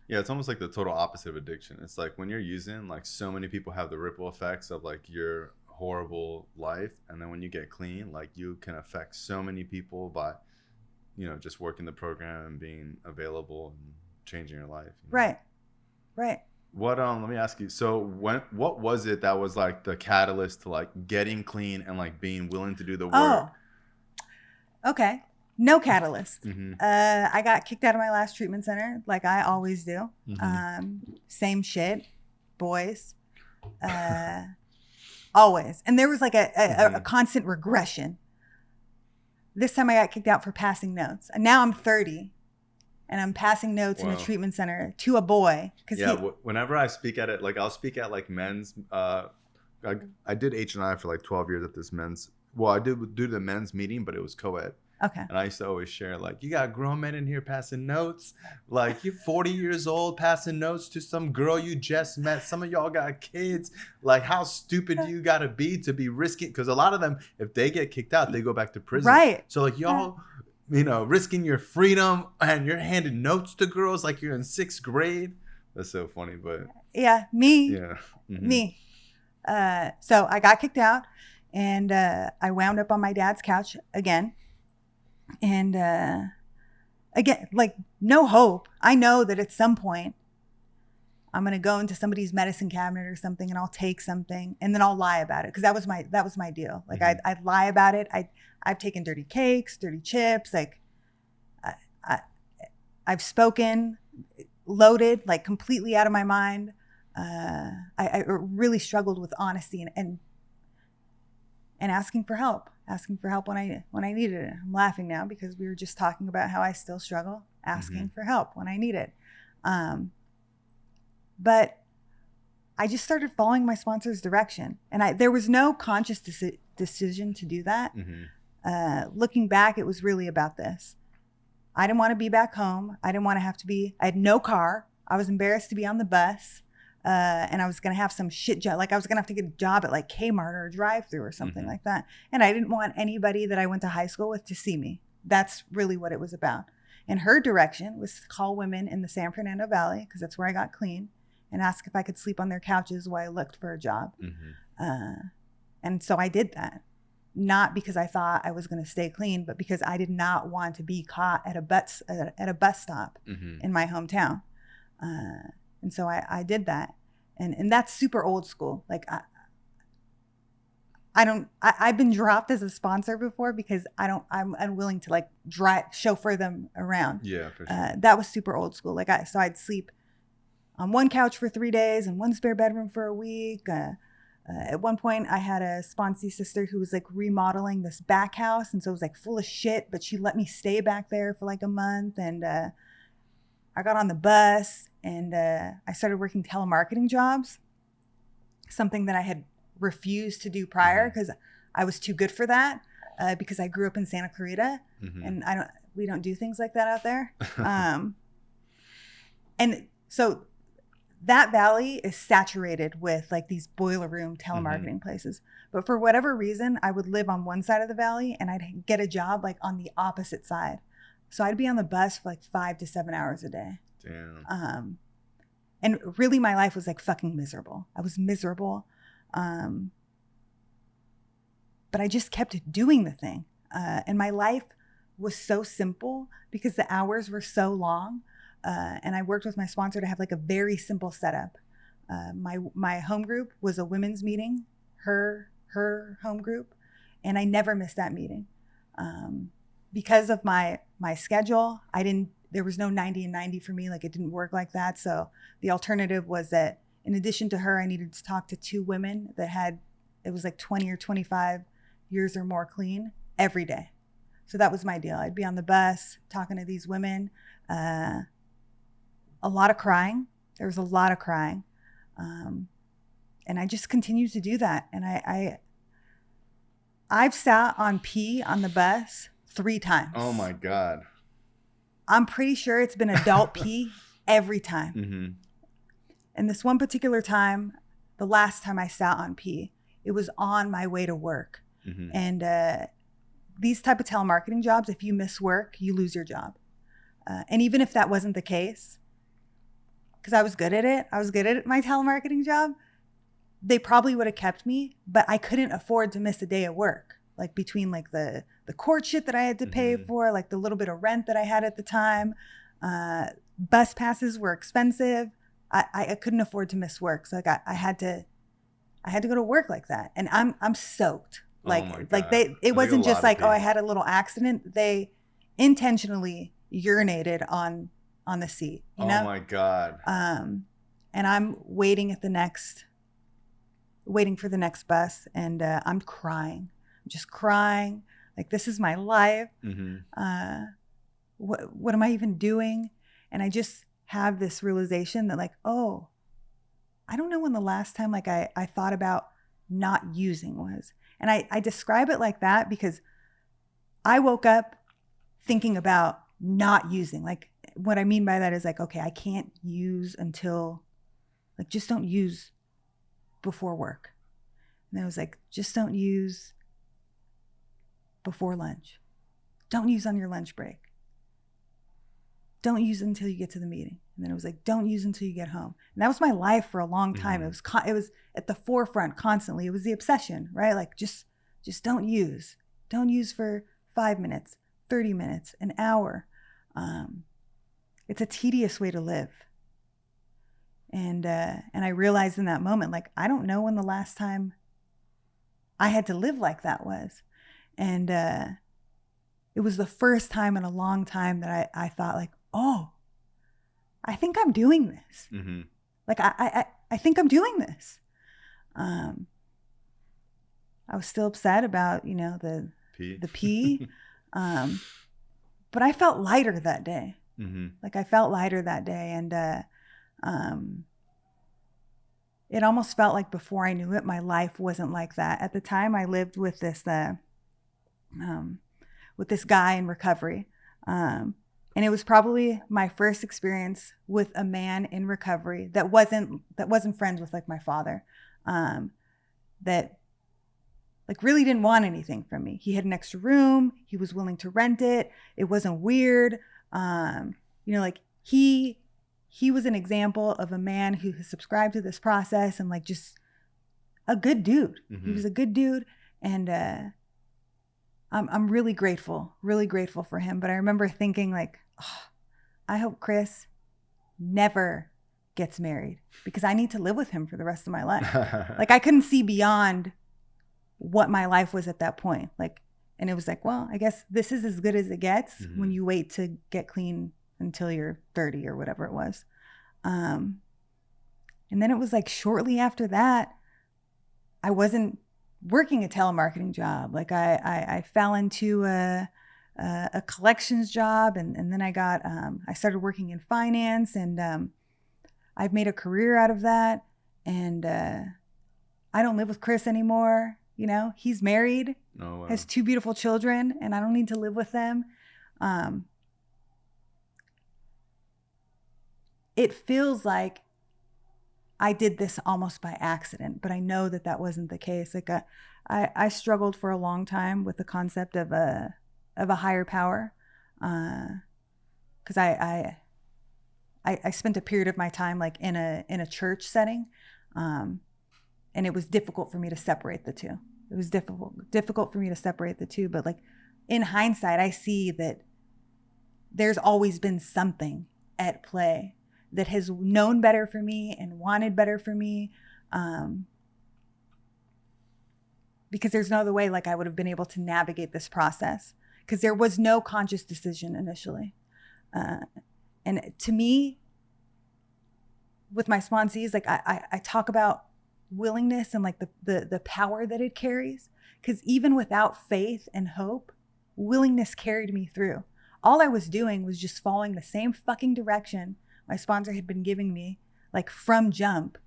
Yeah, it's almost like the total opposite of addiction. It's like when you're using, like so many people have the ripple effects of like your horrible life, and then when you get clean, like you can affect so many people by, you know, just working the program and being available and changing your life. You know? Right. What let me ask you. So what was it that was like the catalyst to like getting clean and like being willing to do the work? Oh, okay. No catalyst. I got kicked out of my last treatment center, like I always do. Same shit, boys, always. And there was like a constant regression. This time I got kicked out for passing notes, and now I'm 30. And I'm passing notes in a treatment center to a boy. Whenever I speak at it, like I'll speak at like men's. I did H&I for like 12 years at this men's. Well, I did do the men's meeting, but it was co-ed. Okay. And I used to always share like, you got grown men in here passing notes. Like you're 40 years old passing notes to some girl you just met. Some of y'all got kids. Like how stupid do you got to be risking? Because a lot of them, if they get kicked out, they go back to prison. Right. So like y'all. You know, risking your freedom and you're handing notes to girls like you're in 6th grade. That's so funny, but yeah, me. Yeah. Me. So I got kicked out, and I wound up on my dad's couch again. And again, like no hope. I know that at some point I'm going to go into somebody's medicine cabinet or something, and I'll take something, and then I'll lie about it. Cause that was my deal. Like I'd lie about it. I've taken dirty cakes, dirty chips. Like I've spoken, loaded, like completely out of my mind. I really struggled with honesty and asking for help when I needed it. I'm laughing now because we were just talking about how I still struggle asking for help when I need it. But I just started following my sponsor's direction, and there was no conscious decision to do that. Looking back, it was really about this. I didn't want to be back home. I didn't want to have to be, I had no car. I was embarrassed to be on the bus. And I was going to have some shit job. Like I was going to have to get a job at like Kmart or a drive-thru or something like that. And I didn't want anybody that I went to high school with to see me. That's really what it was about. And her direction was to call women in the San Fernando Valley, because that's where I got clean, and ask if I could sleep on their couches while I looked for a job. And so I did that. Not because I thought I was going to stay clean, but because I did not want to be caught at a bus stop in my hometown. And so I did that. And that's super old school. Like I've been dropped as a sponsor before because I'm unwilling to like chauffeur them around. Yeah, for sure. That was super old school. Like so I'd sleep on one couch for 3 days and one spare bedroom for a week. At one point, I had a sponsee sister who was like remodeling this back house. And so it was like full of shit, but she let me stay back there for like a month. And I got on the bus and I started working telemarketing jobs, something that I had refused to do prior because I was too good for that because I grew up in Santa Clarita and we don't do things like that out there. And so that valley is saturated with like these boiler room telemarketing places. But for whatever reason, I would live on one side of the valley and I'd get a job like on the opposite side. So I'd be on the bus for like 5 to 7 hours a day. Damn. And really my life was like fucking miserable. I was miserable. But I just kept doing the thing. And my life was so simple because the hours were so long. And I worked with my sponsor to have like a very simple setup. My home group was a women's meeting, her home group, and I never missed that meeting. Because of my schedule, there was no 90 and 90 for me. Like, it didn't work like that. So the alternative was that in addition to her, I needed to talk to 2 women that it was like 20 or 25 years or more clean every day. So that was my deal. I'd be on the bus talking to these women, a lot of crying. There was a lot of crying. And I just continued to do that. And I've sat on pee on the bus 3 times. Oh my God. I'm pretty sure it's been adult pee every time. Mm-hmm. And this one particular time, the last time I sat on pee, it was on my way to work. Mm-hmm. And these type of telemarketing jobs, if you miss work, you lose your job. And even if that wasn't the case, because I was good at it, I was good at my telemarketing job, they probably would have kept me, but I couldn't afford to miss a day of work. Like, between like the court shit that I had to pay for, like the little bit of rent that I had at the time, bus passes were expensive. I couldn't afford to miss work. So like I had to go to work like that. And I'm soaked. It wasn't just like, oh, I had a little accident. They intentionally urinated on the seat, you know? Oh my God. And I'm waiting for the next bus, and I'm crying. I'm just crying. Like, this is my life. Mm-hmm. What am I even doing? And I just have this realization that, like, oh, I don't know when the last time like I thought about not using was. And I describe it like that because I woke up thinking about not using. Like, what I mean by that is like, okay, I can't use until, like, just don't use before work. And I was like, just don't use before lunch. Don't use on your lunch break. Don't use until you get to the meeting. And then it was like, don't use until you get home. And that was my life for a long time. Mm-hmm. It was at the forefront constantly. It was the obsession, right? Like, just don't use. Don't use for 5 minutes, 30 minutes, an hour. It's a tedious way to live. And I realized in that moment, like, I don't know when the last time I had to live like that was. And it was the first time in a long time that I thought, like, oh, I think I'm doing this. Mm-hmm. Like, I think I'm doing this. I was still upset about, the pee. But I felt lighter that day. Mm-hmm. Like, I felt lighter that day. And it almost felt like before I knew it, my life wasn't like that. At the time, I lived with this guy in recovery. And it was probably my first experience with a man in recovery that wasn't friends with, like, my father, that, like, really didn't want anything from me. He had an extra room. He was willing to rent it. It wasn't weird. Like, he was an example of a man who has subscribed to this process and, like, just a good dude. Mm-hmm. He was a good dude. And I'm really grateful for him. But I remember thinking, like, oh, I hope Chris never gets married because I need to live with him for the rest of my life. Like, I couldn't see beyond what my life was at that point. Like, and it was like, well, I guess this is as good as it gets Mm-hmm. when you wait to get clean until you're 30 or whatever it was. And then it was like shortly after that, I wasn't working a telemarketing job. Like, I fell into a collections job, and then I started working in finance, and I've made a career out of that. And I don't live with Chris anymore. He's married, has 2 beautiful children, and I don't need to live with them. It feels like I did this almost by accident, but I know that wasn't the case. Like, I struggled for a long time with the concept of a higher power, because I spent a period of my time, like, in a church setting, and it was difficult for me to separate the two. It was difficult for me to separate the two. But, like, in hindsight, I see that there's always been something at play. that has known better for me and wanted better for me. Because there's no other way like I would have been able to navigate this process, because there was no conscious decision initially. And to me, with my sponsees, like I talk about willingness and like the power that it carries, because even without faith and hope, willingness carried me through. All I was doing was just following the same fucking direction my sponsor had been giving me, like from jump.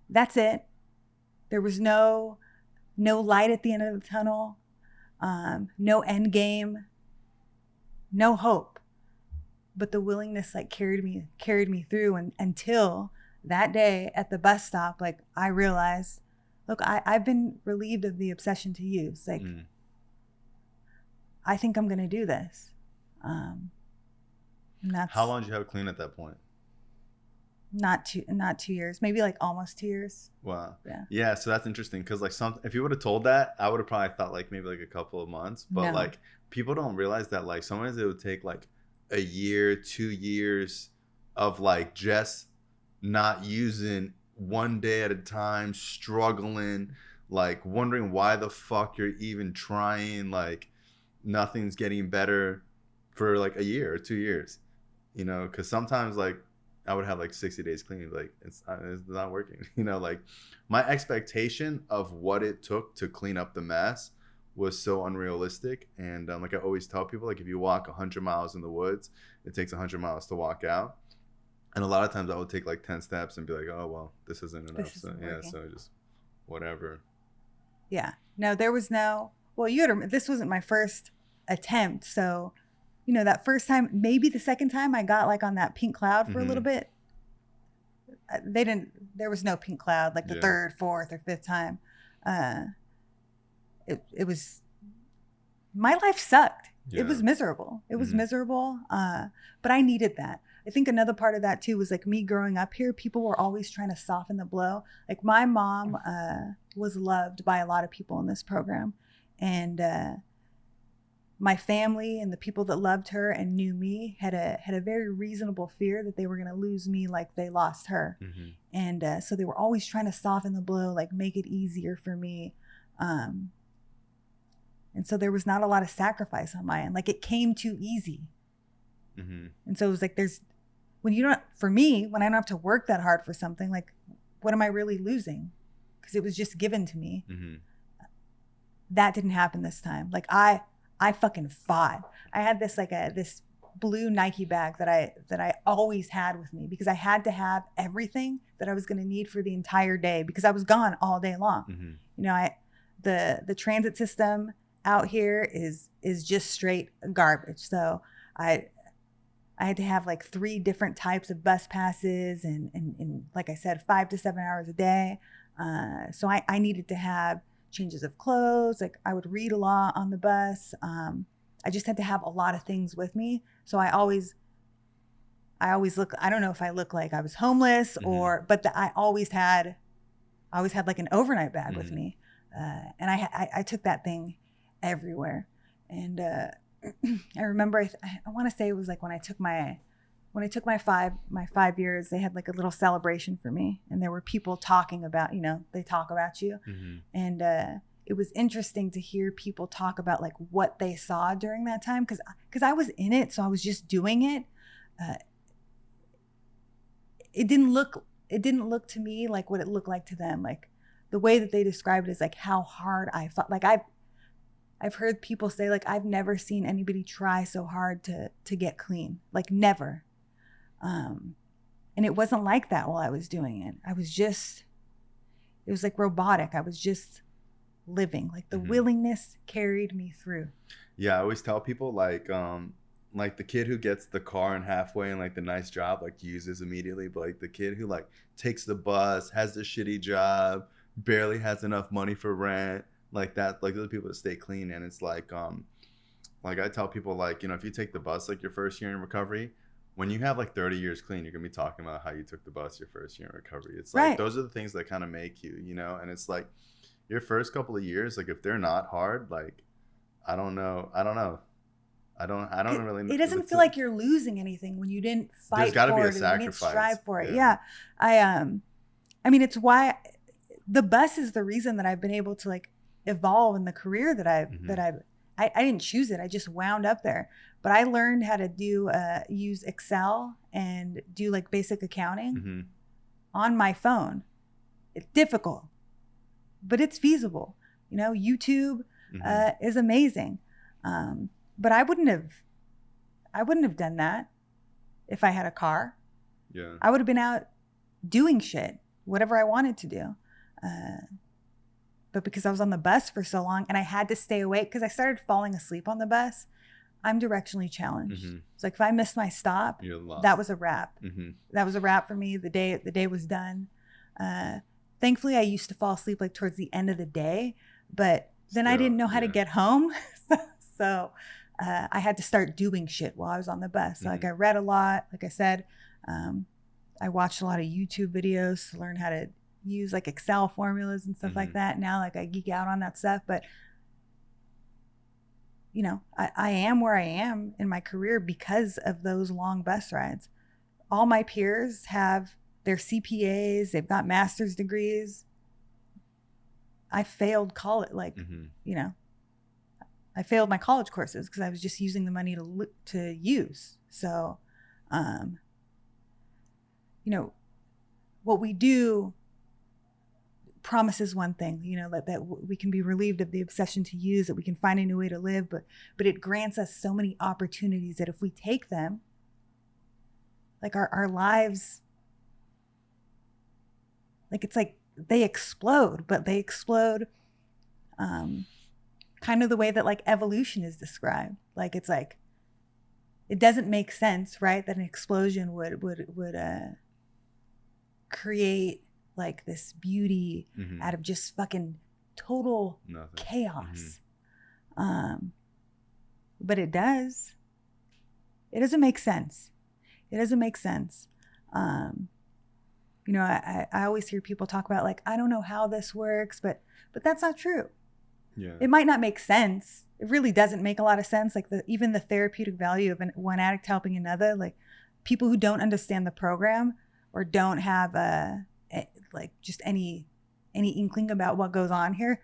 That's it. There was no light at the end of the tunnel, no end game, no hope. But the willingness like carried me through, and until that day at the bus stop, like I realized, look, I've been relieved of the obsession to use. Like, I think I'm gonna do this. And that's how long did you have clean at that point? Not 2 years, maybe like almost 2 years. Wow. Yeah. So that's interesting, because like if you would have told that, I would have probably thought like maybe like a couple of months. But No. like people don't realize that like sometimes it would take like a year, 2 years of like just not using, one day at a time, struggling, like wondering why the fuck you're even trying, like nothing's getting better for like a year or 2 years, you know, because sometimes like I would have like 60 days clean, like it's not working, you know. Like my expectation of what it took to clean up the mess was so unrealistic. And like I always tell people, like if you walk 100 miles in the woods, it takes 100 miles to walk out. And a lot of times I would take like 10 steps and be like, oh well, this isn't enough. So yeah, so just whatever. Yeah. No, there was no, well, this wasn't my first attempt. So, you know, that first time, maybe the second time I got like on that pink cloud for a little bit. There was no pink cloud like the third, fourth, or fifth time. It was, my life sucked. Yeah. It was miserable. It was miserable. But I needed that. I think another part of that too was like me growing up here, people were always trying to soften the blow. Like my mom was loved by a lot of people in this program. And my family and the people that loved her and knew me had a very reasonable fear that they were going to lose me like they lost her. And so they were always trying to soften the blow, like make it easier for me. And so there was not a lot of sacrifice on my end. Like it came too easy. And so it was like when I don't have to work that hard for something, like what am I really losing? Because it was just given to me. That didn't happen this time. Like I fucking fought. I had this like this blue Nike bag that I always had with me, because I had to have everything that I was going to need for the entire day, because I was gone all day long. You know, the transit system out here is just straight garbage. So I had to have like 3 different types of bus passes and like I said, 5 to 7 hours a day. So I needed to have changes of clothes. Like I would read a lot on the bus. I just had to have a lot of things with me. So I always look, I don't know if I look like I was homeless but I always had like an overnight bag with me. And I took that thing everywhere. And I remember, I want to say it was like when I took my 5 years, they had like a little celebration for me, and there were people talking about, you know, they talk about you. And it was interesting to hear people talk about like what they saw during that time, because I was in it, so I was just doing it. It didn't look to me like what it looked like to them. Like the way that they described it is like how hard I fought. Like I've heard people say like I've never seen anybody try so hard to get clean, like never. And it wasn't like that while I was doing it. It was like robotic. I was just living. Like the willingness carried me through. Yeah, I always tell people like the kid who gets the car in halfway and like the nice job like uses immediately, but like the kid who like takes the bus, has the shitty job, barely has enough money for rent, like that, like those people that stay clean. And it's like I tell people, like, you know, if you take the bus like your first year in recovery, when you have like 30 years clean, you're gonna be talking about how you took the bus your first year in recovery. It's like those are the things that kind of make you, you know. And it's like your first couple of years, like if they're not hard, like I don't know I don't really know. It doesn't feel like you're losing anything when you didn't fight gotta for be a it and you didn't sacrifice. strive for it. Yeah. I mean, it's why the bus is the reason that I've been able to like evolve in the career that I didn't choose it. I just wound up there. But I learned how to use Excel and do like basic accounting on my phone. It's difficult, but it's feasible. You know, YouTube is amazing. But I wouldn't have done that if I had a car. Yeah. I would have been out doing shit, whatever I wanted to do. But because I was on the bus for so long and I had to stay awake because I started falling asleep on the bus, I'm directionally challenged. It's like if I missed my stop, that was a wrap. That was a wrap for me. The day was done. Thankfully, I used to fall asleep like towards the end of the day, but then I didn't know how to get home. So I had to start doing shit while I was on the bus. So, like I read a lot. Like I said, I watched a lot of YouTube videos to learn how to use like Excel formulas and stuff like that. Now, like I geek out on that stuff, but you know, I am where I am in my career because of those long bus rides. All my peers have their CPAs, they've got master's degrees. I failed college, like, you know, I failed my college courses because I was just using the money to use. So, you know, what we do promises one thing, you know, that we can be relieved of the obsession to use, that we can find a new way to live, but it grants us so many opportunities that if we take them, like our lives, like it's like they explode, but they explode kind of the way that like evolution is described. Like it's like, it doesn't make sense, right? That an explosion would create like this beauty out of just fucking total chaos. But it does. It doesn't make sense. It doesn't make sense. You know, I always hear people talk about like, I don't know how this works, but that's not true. Yeah. It might not make sense. It really doesn't make a lot of sense. Like even the therapeutic value of one addict helping another, like people who don't understand the program or don't have like just any inkling about what goes on here,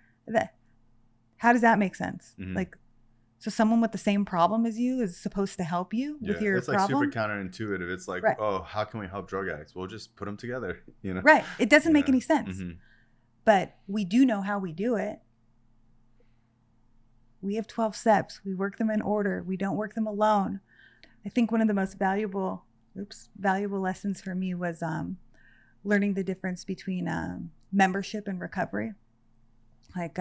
how does that make sense? Like, so someone with the same problem as you is supposed to help you with your problem? It's like super counterintuitive. It's like, oh, how can we help drug addicts? We'll just put them together, you know? Right. It doesn't make any sense. But we do know how we do it. We have 12 steps. We work them in order. We don't work them alone. I think one of the most valuable lessons for me was learning the difference between membership and recovery. Like,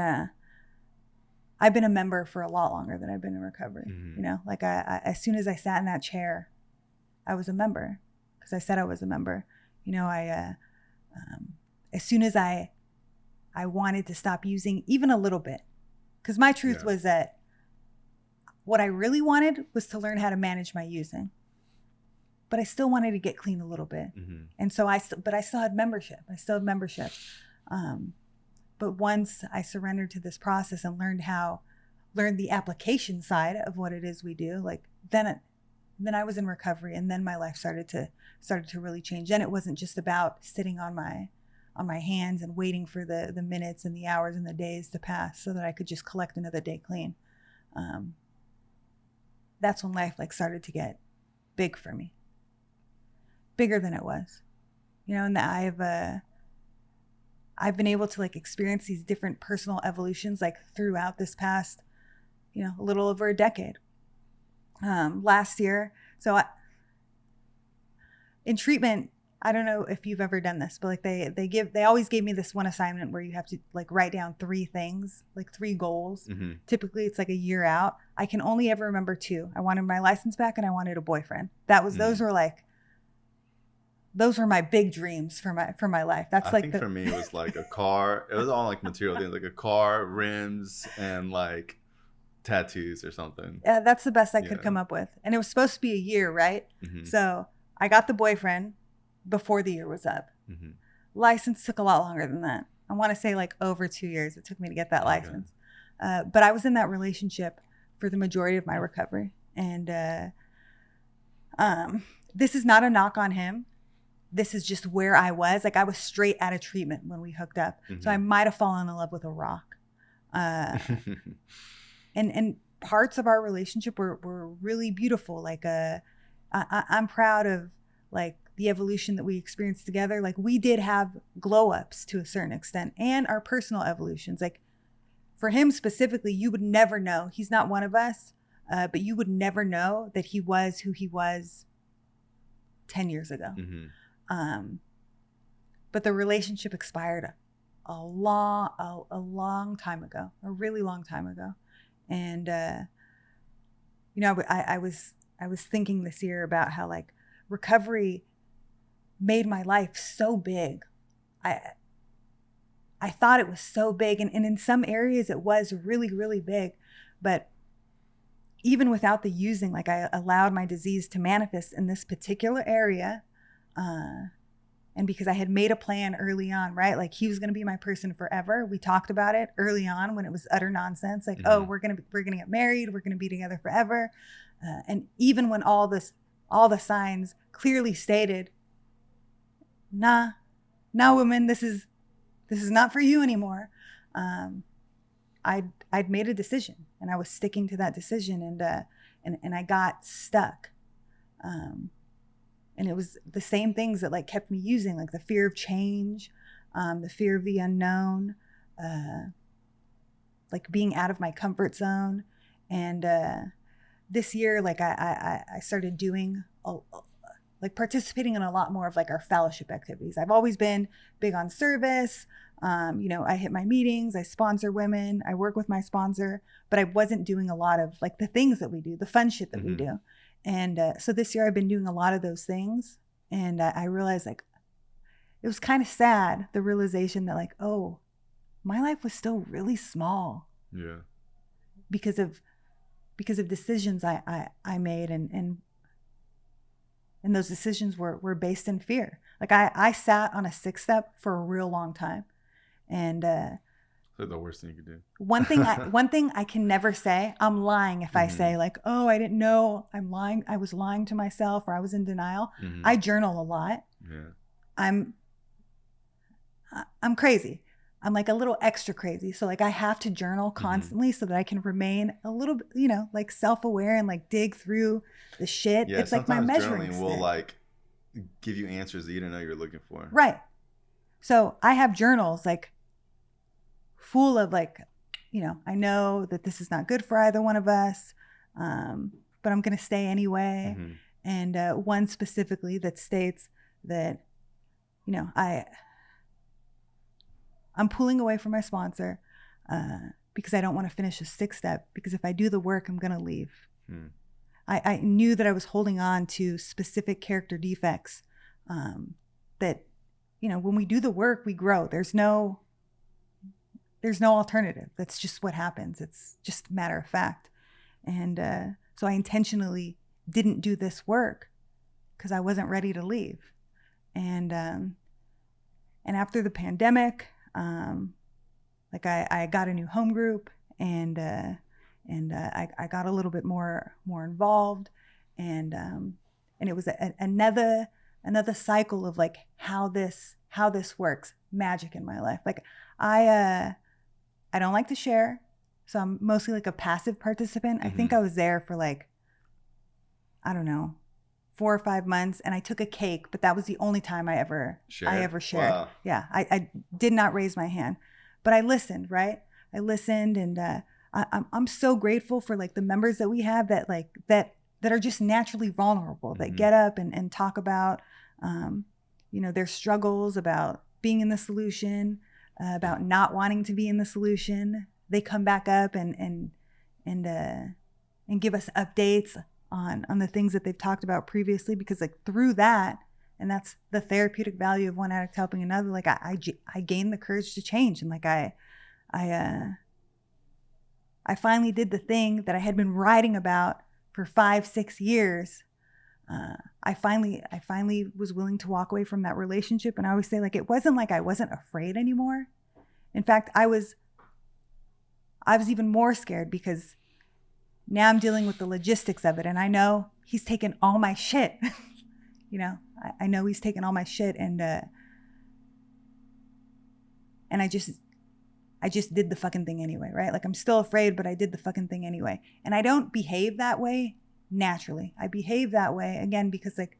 I've been a member for a lot longer than I've been in recovery. You know, like I as soon as I sat in that chair, I was a member because I said I was a member. You know, as soon as I wanted to stop using even a little bit, because my truth was that what I really wanted was to learn how to manage my using, but I still wanted to get clean a little bit. And so I still had membership. But once I surrendered to this process and learned the application side of what it is we do, like then I was in recovery, and then my life started to really change. Then it wasn't just about sitting on my hands and waiting for the minutes and the hours and the days to pass so that I could just collect another day clean. That's when life like started to get big for me, bigger than it was, you know. And I've been able to like experience these different personal evolutions like throughout this past, you know, a little over a decade. Last year, in treatment, I don't know if you've ever done this, but like they always gave me this one assignment where you have to like write down 3 things, like 3 goals. Typically it's like a year out. I can only ever remember 2. I wanted my license back and I wanted a boyfriend. Those were my big dreams for my life. That's I think for me it was like a car. It was all like material things, like a car, rims, and like tattoos or something. Yeah, that's the best I could come up with. And it was supposed to be a year, right? So I got the boyfriend before the year was up. License took a lot longer than that. I want to say like over 2 years it took me to get that license. But I was in that relationship for the majority of my recovery. And this is not a knock on him. This is just where I was. Like, I was straight out of treatment when we hooked up. So I might have fallen in love with a rock. And parts of our relationship were really beautiful. Like, I'm proud of like the evolution that we experienced together. Like, we did have glow ups to a certain extent, and our personal evolutions. Like, for him specifically, you would never know. He's not one of us, but you would never know that he was who he was 10 years ago. But the relationship expired a long time ago, a really long time ago. And, you know, I was thinking this year about how like recovery made my life so big. I thought it was so big, and in some areas it was really, really big. But even without the using, like, I allowed my disease to manifest in this particular area. And because I had made a plan early on, right? Like, he was going to be my person forever. We talked about it early on when it was utter nonsense. Like, oh, we're going to get married. We're going to be together forever. And even when all the signs clearly stated, nah, woman, this is not for you anymore. I'd made a decision, and I was sticking to that decision, and I got stuck. And it was the same things that like kept me using, like the fear of change, the fear of the unknown, like being out of my comfort zone. And this year, like I started doing like participating in a lot more of like our fellowship activities. I've always been big on service. You know, I hit my meetings, I sponsor women, I work with my sponsor, but I wasn't doing a lot of like the things that we do, the fun shit that we do. And so this year I've been doing a lot of those things. And I realized like, it was kind of sad, the realization that like, oh, my life was still really small. Yeah. Because of decisions I made, and those decisions were based in fear. Like I sat on a 6-step for a real long time. And that's the worst thing you could do. One thing I can never say, I'm lying if I say like, oh, I didn't know, I'm lying, I was lying to myself, or I was in denial. I journal a lot. Yeah. I'm crazy. I'm like a little extra crazy. So like I have to journal constantly so that I can remain a little bit, you know, like self-aware and like dig through the shit. Yeah, it's like my measuring stick. Will like give you answers that you didn't know you were looking for. Right. So I have journals like full of like, you know, I know that this is not good for either one of us, but I'm going to stay anyway. And one specifically that states that, you know, I'm pulling away from my sponsor because I don't want to finish a 6-step, because if I do the work, I'm going to leave. I knew that I was holding on to specific character defects that, you know, when we do the work, we grow. There's no alternative. That's just what happens. It's just a matter of fact. And so I intentionally didn't do this work because I wasn't ready to leave. And after the pandemic, like I got a new home group, and I got a little bit more involved, and it was another cycle of like how this works, magic in my life. Like I don't like to share, so I'm mostly like a passive participant. I think I was there for like, I don't know, 4 or 5 months, and I took a cake, but that was the only time I ever shared. Wow. Yeah, I did not raise my hand, but I listened, right? I listened, and I'm so grateful for like the members that we have that like that are just naturally vulnerable, that get up and talk about, you know, their struggles, about being in the solution, about not wanting to be in the solution. They come back up and give us updates on the things that they've talked about previously, because like through that, and that's the therapeutic value of one addict helping another, like I gained the courage to change. And like I finally did the thing that I had been writing about for 5-6 years. I finally was willing to walk away from that relationship. And I always say, like, it wasn't like I wasn't afraid anymore. In fact, I was even more scared, because Now I'm dealing with the logistics of it, and I know he's taken all my shit. You know, I know he's taken all my shit, and I just did the fucking thing anyway, right? Like, I'm still afraid, but I did the fucking thing anyway. And I don't behave that way naturally. I behave that way, again, because, like,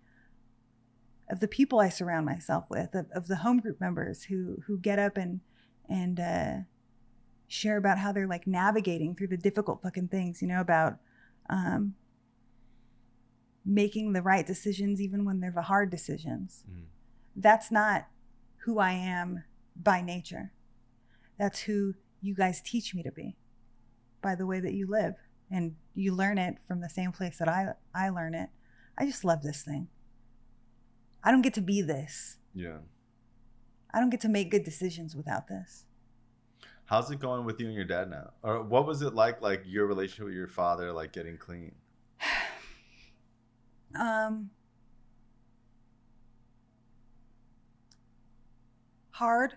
of the people I surround myself with, of the home group members who get up and share about how they're, like, navigating through the difficult fucking things, you know, about making the right decisions even when they're the hard decisions. That's not who I am by nature. That's who you guys teach me to be by the way that you live. And you learn it from the same place that I learn it. I just love this thing. I don't get to be this. Yeah. I don't get to make good decisions without this. How's it going with you and your dad now? Or what was it like your relationship with your father, like getting clean? Hard.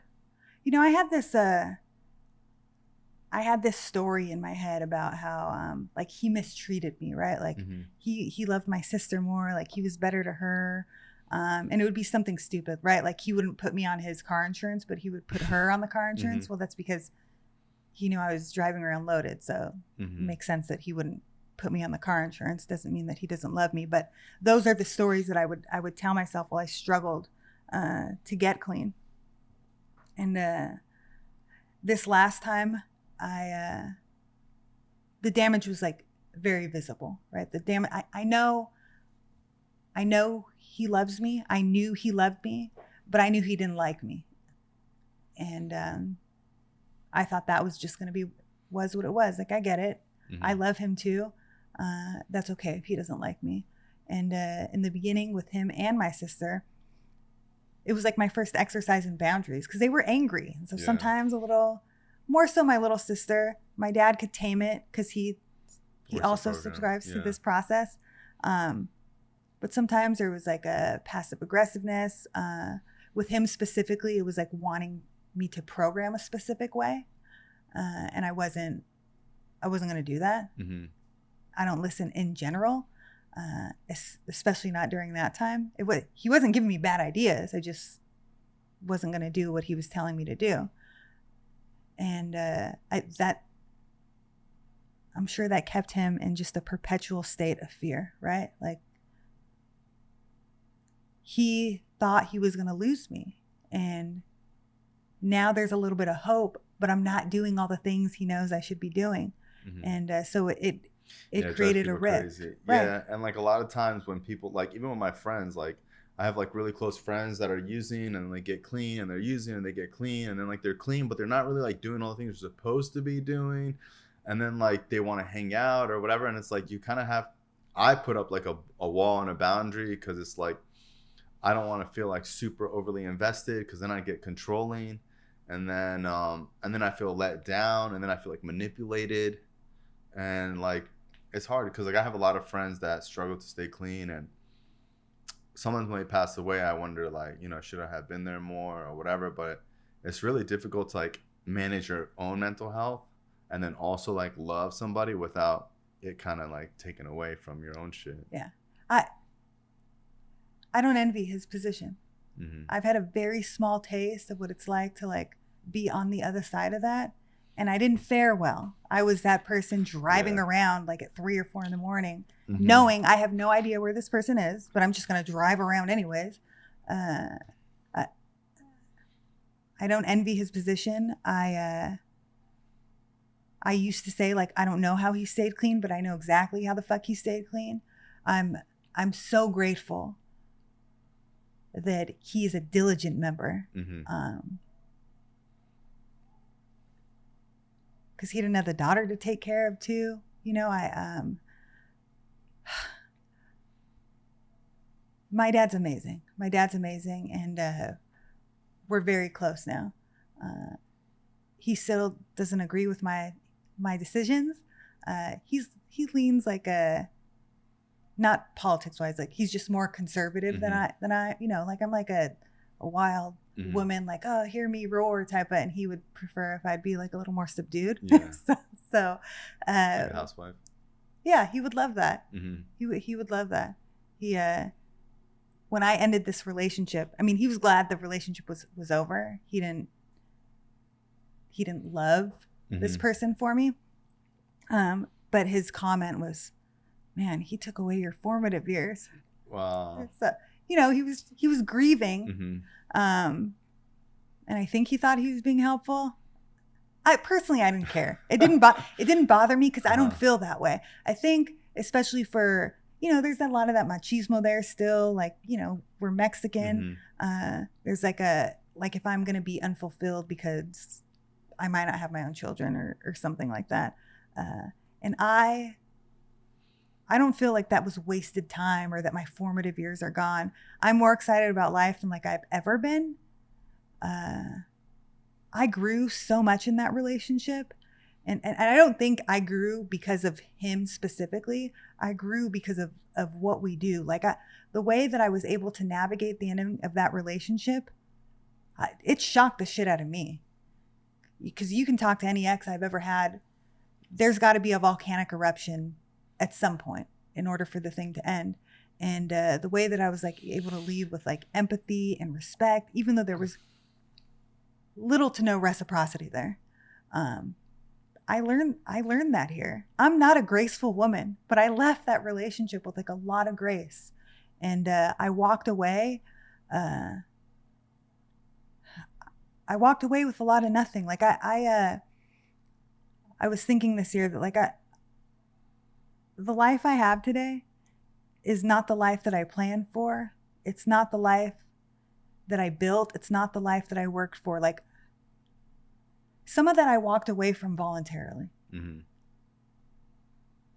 You know, I had this story in my head about how like he mistreated me, right? Like he loved my sister more, like he was better to her. And it would be something stupid, right? Like he wouldn't put me on his car insurance, but he would put her on the car insurance. Well, that's because he knew I was driving around loaded. So it makes sense that he wouldn't put me on the car insurance. Doesn't mean that he doesn't love me, but those are the stories that I would tell myself while I struggled to get clean. And this last time, the damage was like very visible, right? The damage, I know he loves me. I knew he loved me, but I knew he didn't like me. And I thought that was just going to was what it was. Like, I get it. I love him too. That's okay if he doesn't like me. And in the beginning with him and my sister, it was like my first exercise in boundaries because they were angry. And so sometimes a little more so my little sister, my dad could tame it because he also subscribes to this process. But sometimes there was like a passive aggressiveness. With him specifically, it was like wanting me to program a specific way. And I wasn't going to do that. I don't listen in general, especially not during that time. He wasn't giving me bad ideas. I just wasn't going to do what he was telling me to do. And I'm sure that kept him in just a perpetual state of fear, right? Like, he thought he was going to lose me. And now there's a little bit of hope, but I'm not doing all the things he knows I should be doing. And so it created a rift. Right. Yeah. And like a lot of times when people, like even with my friends, like I have like really close friends that are using and they get clean and they're using and they get clean. And then like they're clean, but they're not really like doing all the things they're supposed to be doing. And then like they want to hang out or whatever. And it's like, you kind of I put up like a wall and a boundary because it's like, I don't want to feel like super overly invested because then I get controlling and then I feel let down and then I feel like manipulated and like it's hard because like I have a lot of friends that struggle to stay clean and sometimes when they pass away I wonder like, you know, should I have been there more or whatever, but it's really difficult to like manage your own mental health and then also like love somebody without it kind of like taken away from your own shit. Yeah. I don't envy his position. I've had a very small taste of what it's like to like be on the other side of that. And I didn't fare well. I was that person driving around like at 3 or 4 in the morning, knowing I have no idea where this person is, but I'm just going to drive around anyways. I don't envy his position. I used to say like, I don't know how he stayed clean, but I know exactly how the fuck he stayed clean. I'm so grateful that he is a diligent member. Because he had another daughter to take care of too. You know, my dad's amazing. And we're very close now. He still doesn't agree with my decisions. He leans like not politics wise, like he's just more conservative than I, you know, like I'm like a wild woman, like, oh, hear me roar type of, and he would prefer if I'd be like a little more subdued. Yeah. so like a housewife. Yeah, he would love that. Mm-hmm. He would love that. He when I ended this relationship, I mean, he was glad the relationship was over. He didn't love this person for me. But his comment was, "Man, he took away your formative years." Wow. So, you know, he was grieving. Mm-hmm. And I think he thought he was being helpful. I didn't care. It didn't bother me because I don't feel that way. I think, especially for, you know, there's a lot of that machismo there still. Like, you know, we're Mexican. There's like if I'm gonna be unfulfilled because I might not have my own children or something like that. And I don't feel like that was wasted time or that my formative years are gone. I'm more excited about life than like I've ever been. I grew so much in that relationship. And I don't think I grew because of him specifically. I grew because of what we do. Like the way that I was able to navigate the ending of that relationship, it shocked the shit out of me. Because you can talk to any ex I've ever had. There's got to be a volcanic eruption at some point in order for the thing to end. And the way that I was like able to lead with like empathy and respect, even though there was little to no reciprocity there. I learned that here. I'm not a graceful woman, but I left that relationship with like a lot of grace. And I walked away. I walked away with a lot of nothing. Like I was thinking this year that like the life I have today is not the life that I planned for. It's not the life that I built. It's not the life that I worked for. Like some of that I walked away from voluntarily.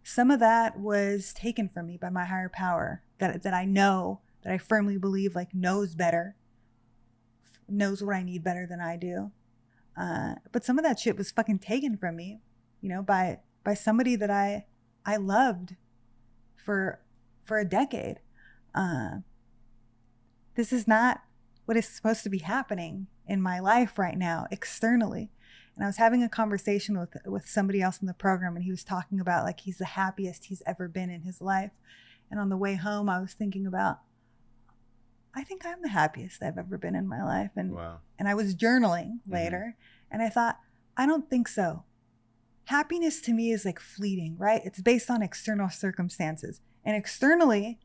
Some of that was taken from me by my higher power that I know, that I firmly believe like knows better, knows what I need better than I do. But some of that shit was fucking taken from me, you know, by somebody that I loved for a decade. This is not what is supposed to be happening in my life right now externally. And I was having a conversation with somebody else in the program, and he was talking about like he's the happiest he's ever been in his life. And on the way home, I was thinking about, I think I'm the happiest I've ever been in my life. And Wow. And I was journaling later, and I thought, I don't think so. Happiness to me is like fleeting, right? It's based on external circumstances. And externally,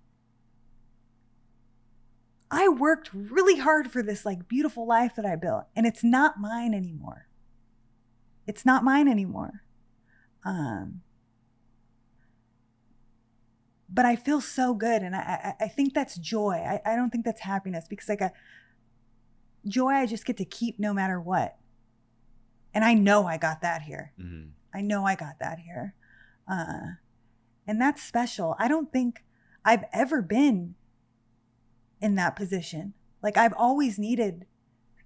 I worked really hard for this like beautiful life that I built, and it's not mine anymore. It's not mine anymore. But I feel so good, and I think that's joy. I don't think that's happiness, because like joy I just get to keep no matter what. And I know I got that here. I know I got that here. And that's special. I don't think I've ever been in that position. Like I've always needed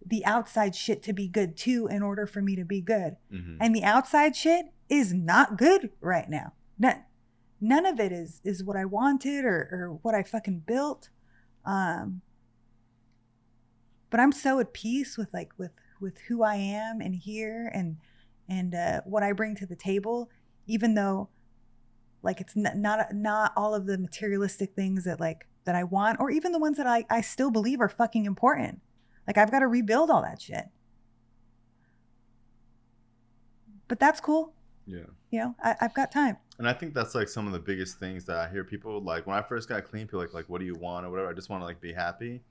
the outside shit to be good too in order for me to be good. And the outside shit is not good right now. None of it is what I wanted or what I fucking built. But I'm so at peace with like with who I am and here and what I bring to the table, even though like it's not all of the materialistic things that I want, or even the ones that I still believe are fucking important. Like I've got to rebuild all that shit. But that's cool. Yeah. You know, I've got time. And I think that's like some of the biggest things that I hear people like when I first got clean, people like what do you want or whatever. I just want to like be happy.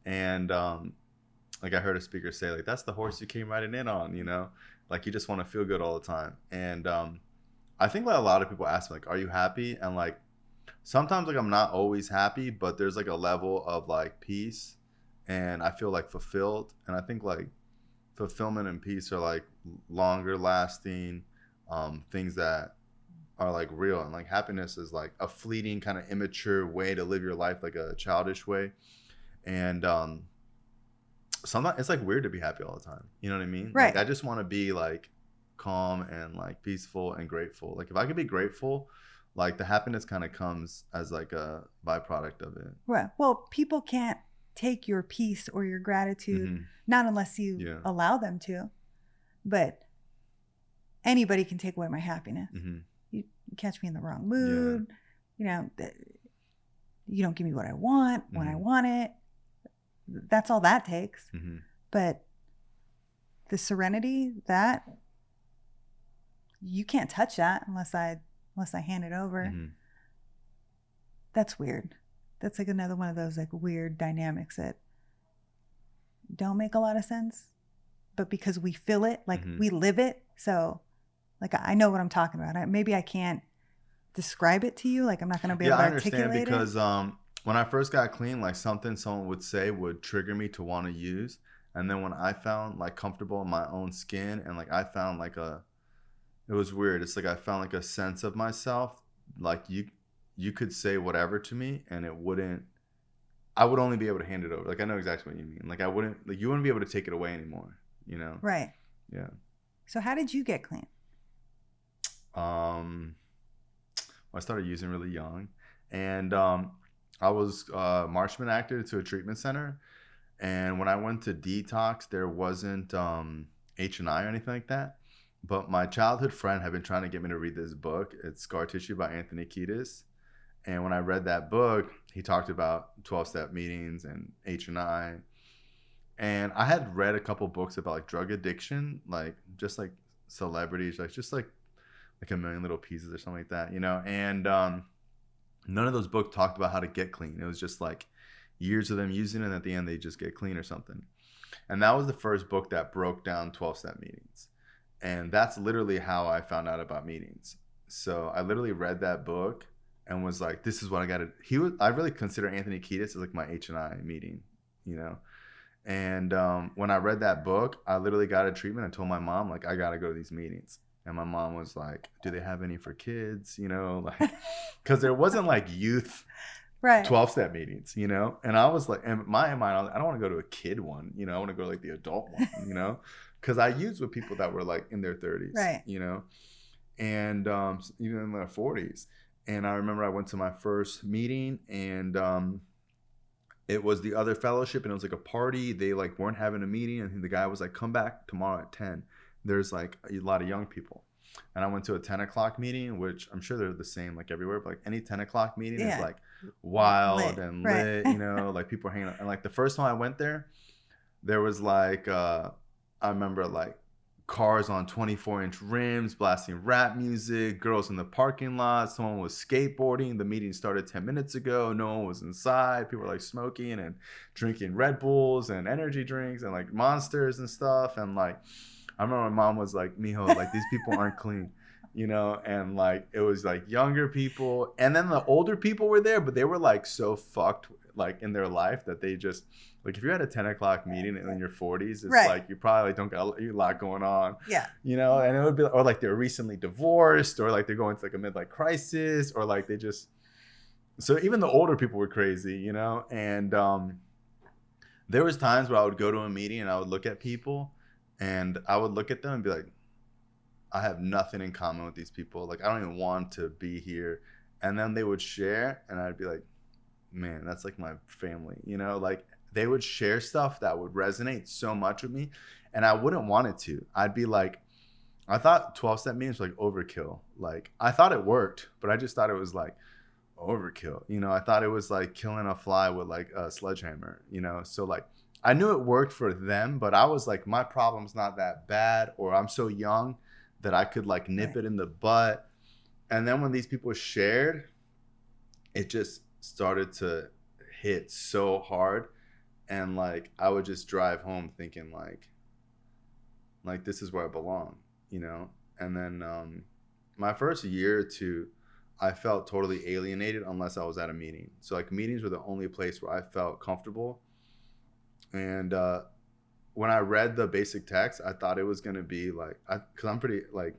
And like I heard a speaker say like that's the horse you came riding in on, you know, like you just want to feel good all the time. And I think like a lot of people ask me like, are you happy? And like sometimes like I'm not always happy, but there's like a level of like peace and I feel like fulfilled. And I think like fulfillment and peace are like longer lasting things that are like real, and like happiness is like a fleeting kind of immature way to live your life, like a childish way. And sometimes it's like weird to be happy all the time, you know what I mean? Right. Like I just want to be like calm and like peaceful and grateful. Like if I could be grateful, like the happiness kind of comes as like a byproduct of it. Right. Well, people can't take your peace or your gratitude, not unless you allow them to. But anybody can take away my happiness. You catch me in the wrong mood. You know, you don't give me what I want when I want it. That's all that takes. But the serenity, that you can't touch that unless I hand it over. That's weird. That's like another one of those like weird dynamics that don't make a lot of sense, but because we feel it, like we live it. So like, I know what I'm talking about. Maybe I can't describe it to you. Like, I'm not going to be able to articulate it. Yeah, I understand, because when I first got clean, like something someone would say would trigger me to want to use. And then when I found like comfortable in my own skin, and like I found like it was weird. It's like I found like a sense of myself. Like you could say whatever to me and I would only be able to hand it over. Like, I know exactly what you mean. Like, you wouldn't be able to take it away anymore, you know? Right. Yeah. So how did you get clean? Well, I started using really young, and I was a marshman actor to a treatment center. And when I went to detox, there wasn't H&I or anything like that. But my childhood friend had been trying to get me to read this book. It's Scar Tissue by Anthony Kiedis. And when I read that book, he talked about 12-step meetings and H&I. And I had read a couple books about like drug addiction, like just like celebrities, like just like A Million Little Pieces or something like that, you know? And none of those books talked about how to get clean. It was just like years of them using it, and at the end they just get clean or something. And that was the first book that broke down 12-step meetings. And that's literally how I found out about meetings. So I literally read that book and was like, this is what I got to. I really consider Anthony Kiedis as like my H&I meeting, you know? And when I read that book, I literally got a treatment. I told my mom, like, I got to go to these meetings. And my mom was like, do they have any for kids? You know, like, because there wasn't like youth 12-step meetings, you know? And I was like, in my mind, I don't want to go to a kid one, you know? I want to go to like the adult one, you know? Because I used with people that were like in their 30s, you know? And even in their 40s. And I remember I went to my first meeting, and it was the other fellowship, and it was like a party. They like weren't having a meeting, and the guy was like, come back tomorrow at 10. There's like a lot of young people. And I went to a 10 o'clock meeting, which I'm sure they're the same like everywhere, but like any 10 o'clock meeting is like wild and lit, you know, like people are hanging out. And like the first time I went there was like, I remember like cars on 24-inch rims blasting rap music, girls in the parking lot, someone was skateboarding. The meeting started 10 minutes ago, no one was inside. People were like smoking and drinking Red Bulls and energy drinks and like Monsters and stuff. And like I remember my mom was like, mijo, like these people aren't clean, you know? And like it was like younger people, and then the older people were there, but they were like so fucked like in their life that they just like, if you're at a 10 o'clock meeting in your 40s, it's like you probably don't got a lot going on. Yeah. You know, and it would be, or like they're recently divorced, or like they're going through like a midlife crisis, or like they just, so even the older people were crazy, you know? And there was times where I would go to a meeting and I would look at people and I would look at them and be like, I have nothing in common with these people. Like, I don't even want to be here. And then they would share and I'd be like, man, that's like my family, you know? Like, they would share stuff that would resonate so much with me, and I wouldn't want it to. I'd be like, I thought 12-step meetings were like overkill. Like, I thought it worked, but I just thought it was like overkill. You know, I thought it was like killing a fly with like a sledgehammer, you know? So like, I knew it worked for them, but I was like, my problem's not that bad, or I'm so young that I could like nip it in the butt. And then when these people shared, it just started to hit so hard. And like, I would just drive home thinking like this is where I belong, you know? And then my first year or two, I felt totally alienated unless I was at a meeting. So like, meetings were the only place where I felt comfortable. And when I read the basic text, I thought it was going to be like, cause I'm pretty like,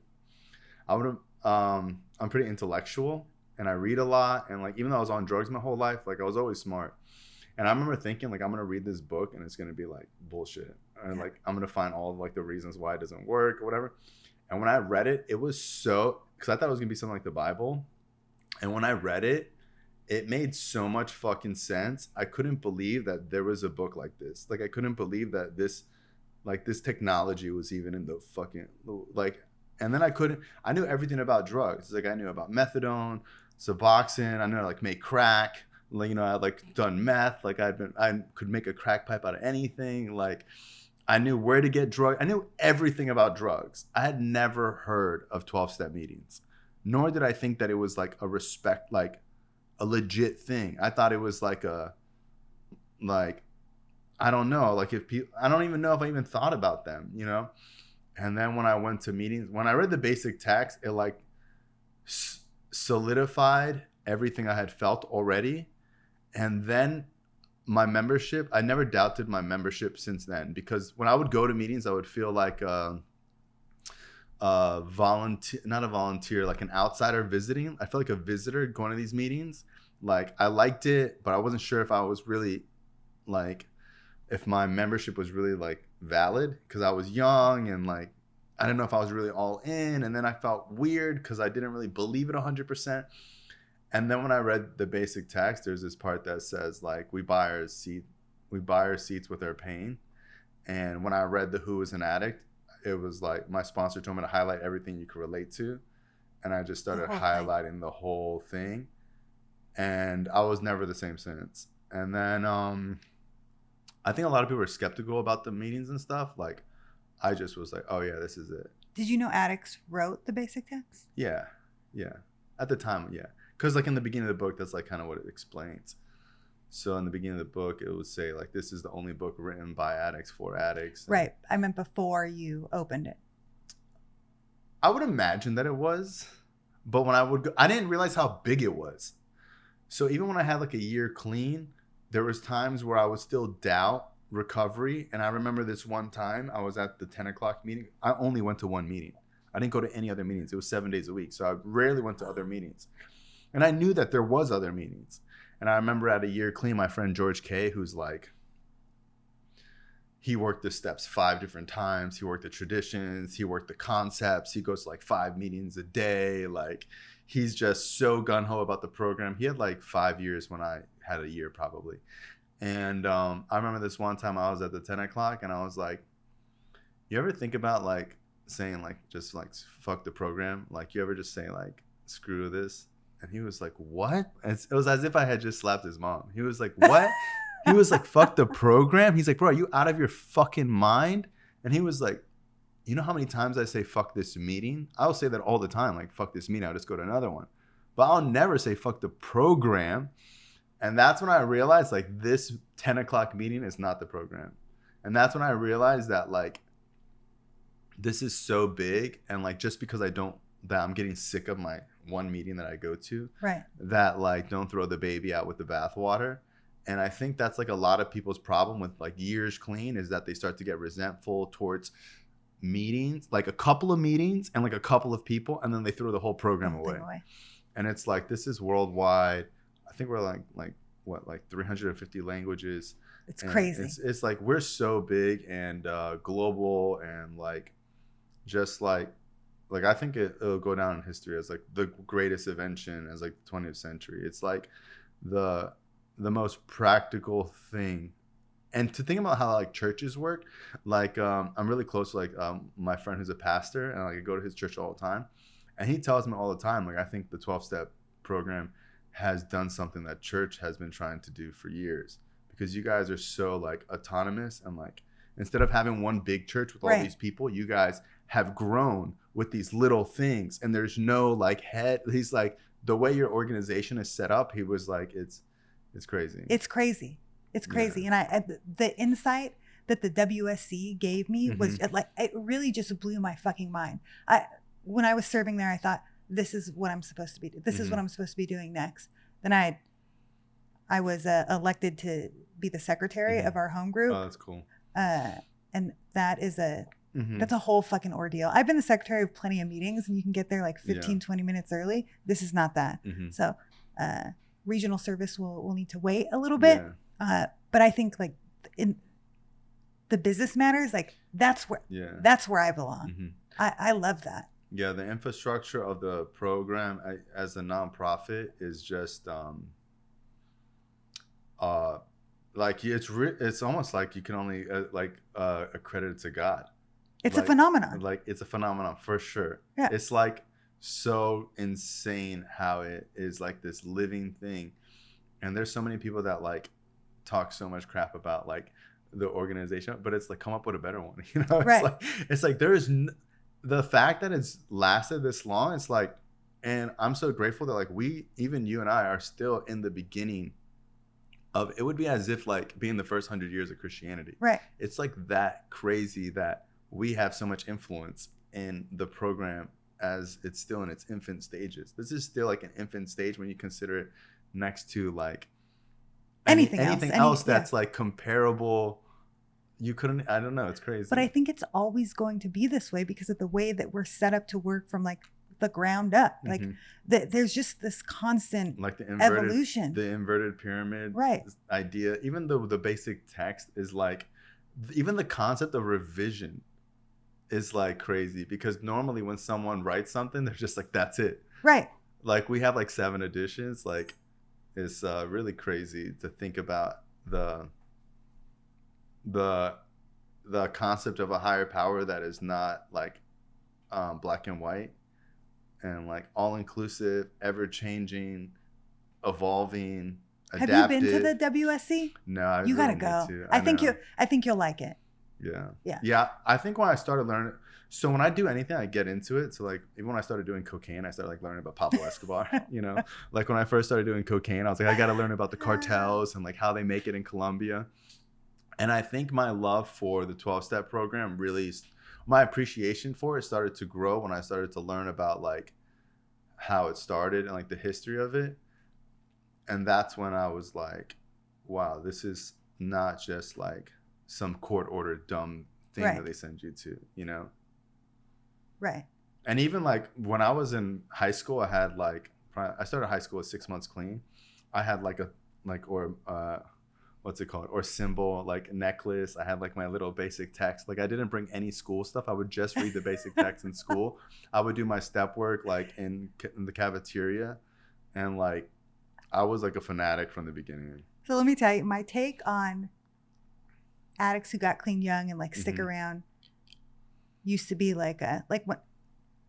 I'm pretty intellectual and I read a lot. And like, even though I was on drugs my whole life, like I was always smart. And I remember thinking like, I'm going to read this book and it's going to be like bullshit. And like, I'm going to find all of like the reasons why it doesn't work or whatever. And when I read it, it was so, cause I thought it was gonna be something like the Bible. And when I read it, it made so much fucking sense. I couldn't believe that there was a book like this. Like, I couldn't believe that this technology was even in the fucking, like, And then I knew everything about drugs. It's like I knew about methadone, Suboxone. I knew how to like make crack. Like, I had like done meth. Like I could make a crack pipe out of anything. Like I knew where to get drugs. I knew everything about drugs. I had never heard of 12-step meetings, nor did I think that it was like a legit thing. I thought it was like I don't know, like I don't even know if I even thought about them, And then when I went to meetings, when I read the basic text, it like solidified everything I had felt already. And then my membership, I never doubted my membership since then, because when I would go to meetings, I would feel like a volunteer, not a volunteer, like an outsider visiting. I felt like a visitor going to these meetings. Like I liked it, but I wasn't sure if I was really like, if my membership was really like valid, because I was young and like I didn't know if I was really all in. And then I felt weird because I didn't really believe it 100%. And then when I read the basic text, there's this part that says like we buy our seats with our pain. And when I read the Who is an Addict, it was like my sponsor told me to highlight everything you could relate to, and I just started highlighting the whole thing, and I was never the same since. And then I think a lot of people are skeptical about the meetings and stuff. Like I just was like, oh yeah, this is it. Did you know addicts wrote the basic text? Yeah. At the time, yeah. Because like in the beginning of the book, that's like kind of what it explains. So in the beginning of the book, it would say like, this is the only book written by addicts for addicts. Right. I meant before you opened it. I would imagine that it was, but when I would go, I didn't realize how big it was. So even when I had like a year clean, there was times where I would still doubt recovery. And I remember this one time I was at the 10 o'clock meeting. I only went to one meeting. I didn't go to any other meetings. It was 7 days a week. So I rarely went to other meetings. And I knew that there was other meetings. And I remember at a year clean, my friend George K, who's like, he worked the steps 5 different times. He worked the traditions. He worked the concepts. He goes to like 5 meetings a day. Like he's just so gung-ho about the program. He had like 5 years when I had a year probably. And I remember this one time I was at the 10 o'clock and I was like, you ever think about like saying like, just like fuck the program? Like you ever just say like, screw this? And he was like, what? And it was as if I had just slapped his mom. He was like, what? He was like, fuck the program? He's like, bro, are you out of your fucking mind? And he was like, you know how many times I say fuck this meeting? I'll say that all the time, like fuck this meeting, I'll just go to another one. But I'll never say fuck the program. And that's when I realized like this 10 o'clock meeting is not the program. And that's when I realized that like this is so big, and like just because I'm getting sick of my one meeting that I go to, right? That like don't throw the baby out with the bathwater. And I think that's like a lot of people's problem with like years clean, is that they start to get resentful towards meetings, like a couple of meetings and like a couple of people, and then they throw the whole program away. And it's like, this is worldwide. I think we're like 350 languages. It's crazy. It's like we're so big and global, and like just like I think it'll go down in history as like the greatest invention as like the 20th century. It's like the most practical thing. And to think about how like churches work, like I'm really close to like my friend who's a pastor, and like I go to his church all the time, and he tells me all the time, like I think the 12-step program has done something that church has been trying to do for years, because you guys are so like autonomous, and like instead of having one big church with all these people, you guys have grown with these little things, and there's no like head. He's like, the way your organization is set up, he was like, it's crazy. It's crazy. Yeah. And the insight that the WSC gave me was like, it really just blew my fucking mind. When I was serving there, I thought, this is what I'm supposed to be doing. This is what I'm supposed to be doing next. Then I was elected to be the secretary of our home group. Oh, that's cool. And that is that's a whole fucking ordeal. I've been the secretary of plenty of meetings, and you can get there like 15, 20 minutes early. This is not that. So regional service will need to wait a little bit. Yeah. But I think like in the business matters, like that's where I belong. I love that. Yeah, the infrastructure of the program as a nonprofit is just like it's almost like you can only accredit it to God. It's a phenomenon. Like it's a phenomenon for sure. Yeah. It's like so insane how it is like this living thing. And there's so many people that like talk so much crap about like the organization, but it's like come up with a better one. You know, it's like there is the fact that it's lasted this long. It's like, and I'm so grateful that like even you and I are still in the beginning of it. Would be as if like being the first 100 years of Christianity. Right. It's like that crazy that we have so much influence in the program as it's still in its infant stages. This is still like an infant stage when you consider it next to like anything else that's like comparable. You couldn't, I don't know, it's crazy. But I think it's always going to be this way because of the way that we're set up to work from like the ground up. Like there's just this constant like the evolution. The inverted pyramid idea. Even though the basic text is like, even the concept of revision is like crazy because normally when someone writes something, they're just like, that's it. Right. Like we have like 7 editions. Like it's really crazy to think about the concept of a higher power that is not like black and white and like all inclusive, ever changing, evolving, adaptive. Have you been to the WSC? No, you gotta go. I think you'll like it. Yeah. I think when I started learning, so when I do anything, I get into it. So like even when I started doing cocaine, I started like learning about Pablo Escobar. You know, like when I first started doing cocaine, I was like, I gotta learn about the cartels and like how they make it in Colombia. And I think my love for the 12-step program really, my appreciation for it started to grow when I started to learn about like how it started and like the history of it. And that's when I was like, wow, this is not just like some court-ordered dumb thing that they send you to, you know? Right. And even like when I was in high school, I had like, I started high school at 6 months clean. I had like what's it called? Or symbol, like necklace. I had like my little basic text. Like I didn't bring any school stuff. I would just read the basic text in school. I would do my step work like in the cafeteria. And like, I was like a fanatic from the beginning. So let me tell you, my take on addicts who got clean young and like stick around used to be like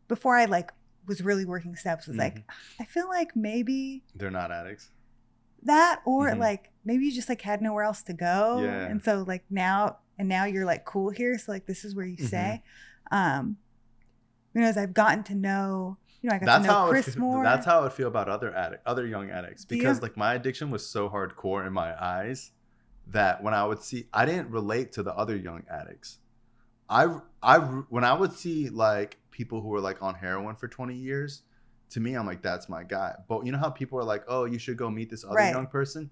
before I like was really working steps was like, I feel like maybe they're not addicts. That or like maybe you just like had nowhere else to go. Yeah. And so like now you're like cool here. So like this is where you stay. You know, as I've gotten to know, you know, I got to know Chris more. That's how I would feel about other young addicts because like my addiction was so hardcore in my eyes that when I would see, I didn't relate to the other young addicts. When I would see like people who were like on heroin for 20 years, to me, I'm like, that's my guy. But you know how people are like, oh, you should go meet this other young person?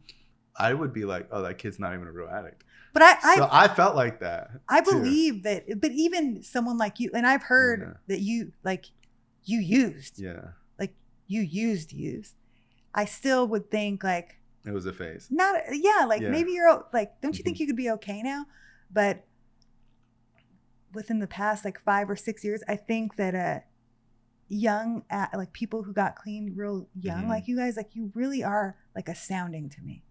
I would be like, oh, that kid's not even a real addict. But I felt like that. I believe that, but even someone like you, and I've heard that you used. Yeah. Like you used. I still would think like. It was a phase. Maybe you're like, don't you think you could be okay now? But within the past like 5 or 6 years, I think that young like people who got clean real young like you guys, like you really are like astounding to me.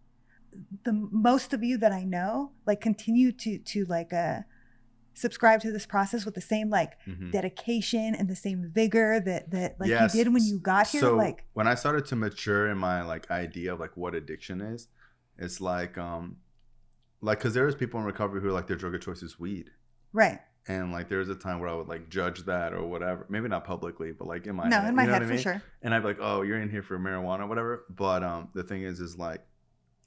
The most of you that I know like continue to like subscribe to this process with the same like dedication and the same vigor that like you did when you got here. So like when I started to mature in my like idea of like what addiction is, it's like because there's people in recovery who are like their drug of choice is weed. Right. And like there was a time where I would like judge that or whatever. Maybe not publicly, but like in my head. In my head for sure. And I'd be like, oh, you're in here for marijuana or whatever. But the thing is like,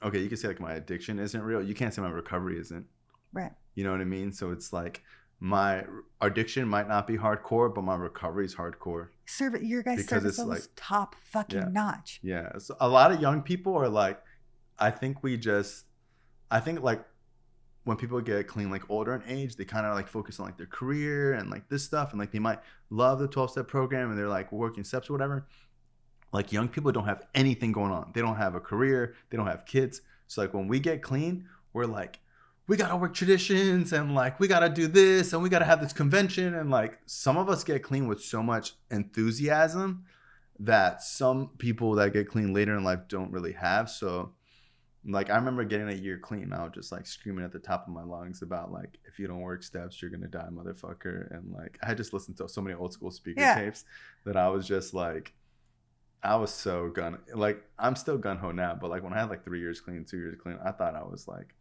okay, you can say like my addiction isn't real. You can't say my recovery isn't. Right. You know what I mean? So it's like my addiction might not be hardcore, but my recovery is hardcore. Your guys' service level is top fucking notch. Yeah. So a lot of young people are like, I think like when people get clean like older in age, they kind of like focus on like their career and like this stuff, and like they might love the 12-step program and they're like working steps or whatever. Like young people don't have anything going on. They don't have a career, they don't have kids. So like when we get clean, we're like, we gotta work traditions and like we gotta do this and we gotta have this convention, and like some of us get clean with so much enthusiasm that some people that get clean later in life don't really have. So Like, I remember getting a year clean. I was just like screaming at the top of my lungs about like, if you don't work steps, you're gonna die, motherfucker. And like, I had just listened to so many old school speaker tapes that I was just like, I was so like, I'm still gun ho now, but like when I had like 3 years clean, 2 years clean, I thought I was like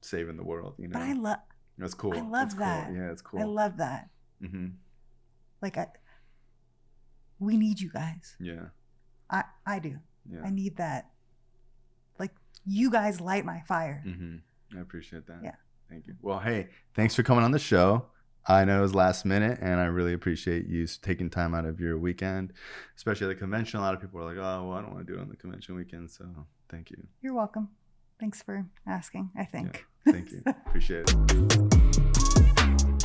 saving the world, you know. But I love. It's cool. I love that. Cool. Yeah, it's cool. I love that. Mm-hmm. Like we need you guys. Yeah. I do. Yeah. I need that. Like, you guys light my fire. Mm-hmm. I appreciate that. Yeah. Thank you. Well, hey, thanks for coming on the show. I know it was last minute, and I really appreciate you taking time out of your weekend, especially at the convention. A lot of people are like, oh, well, I don't want to do it on the convention weekend. So thank you. You're welcome. Thanks for asking, I think. Yeah, thank you. Appreciate it.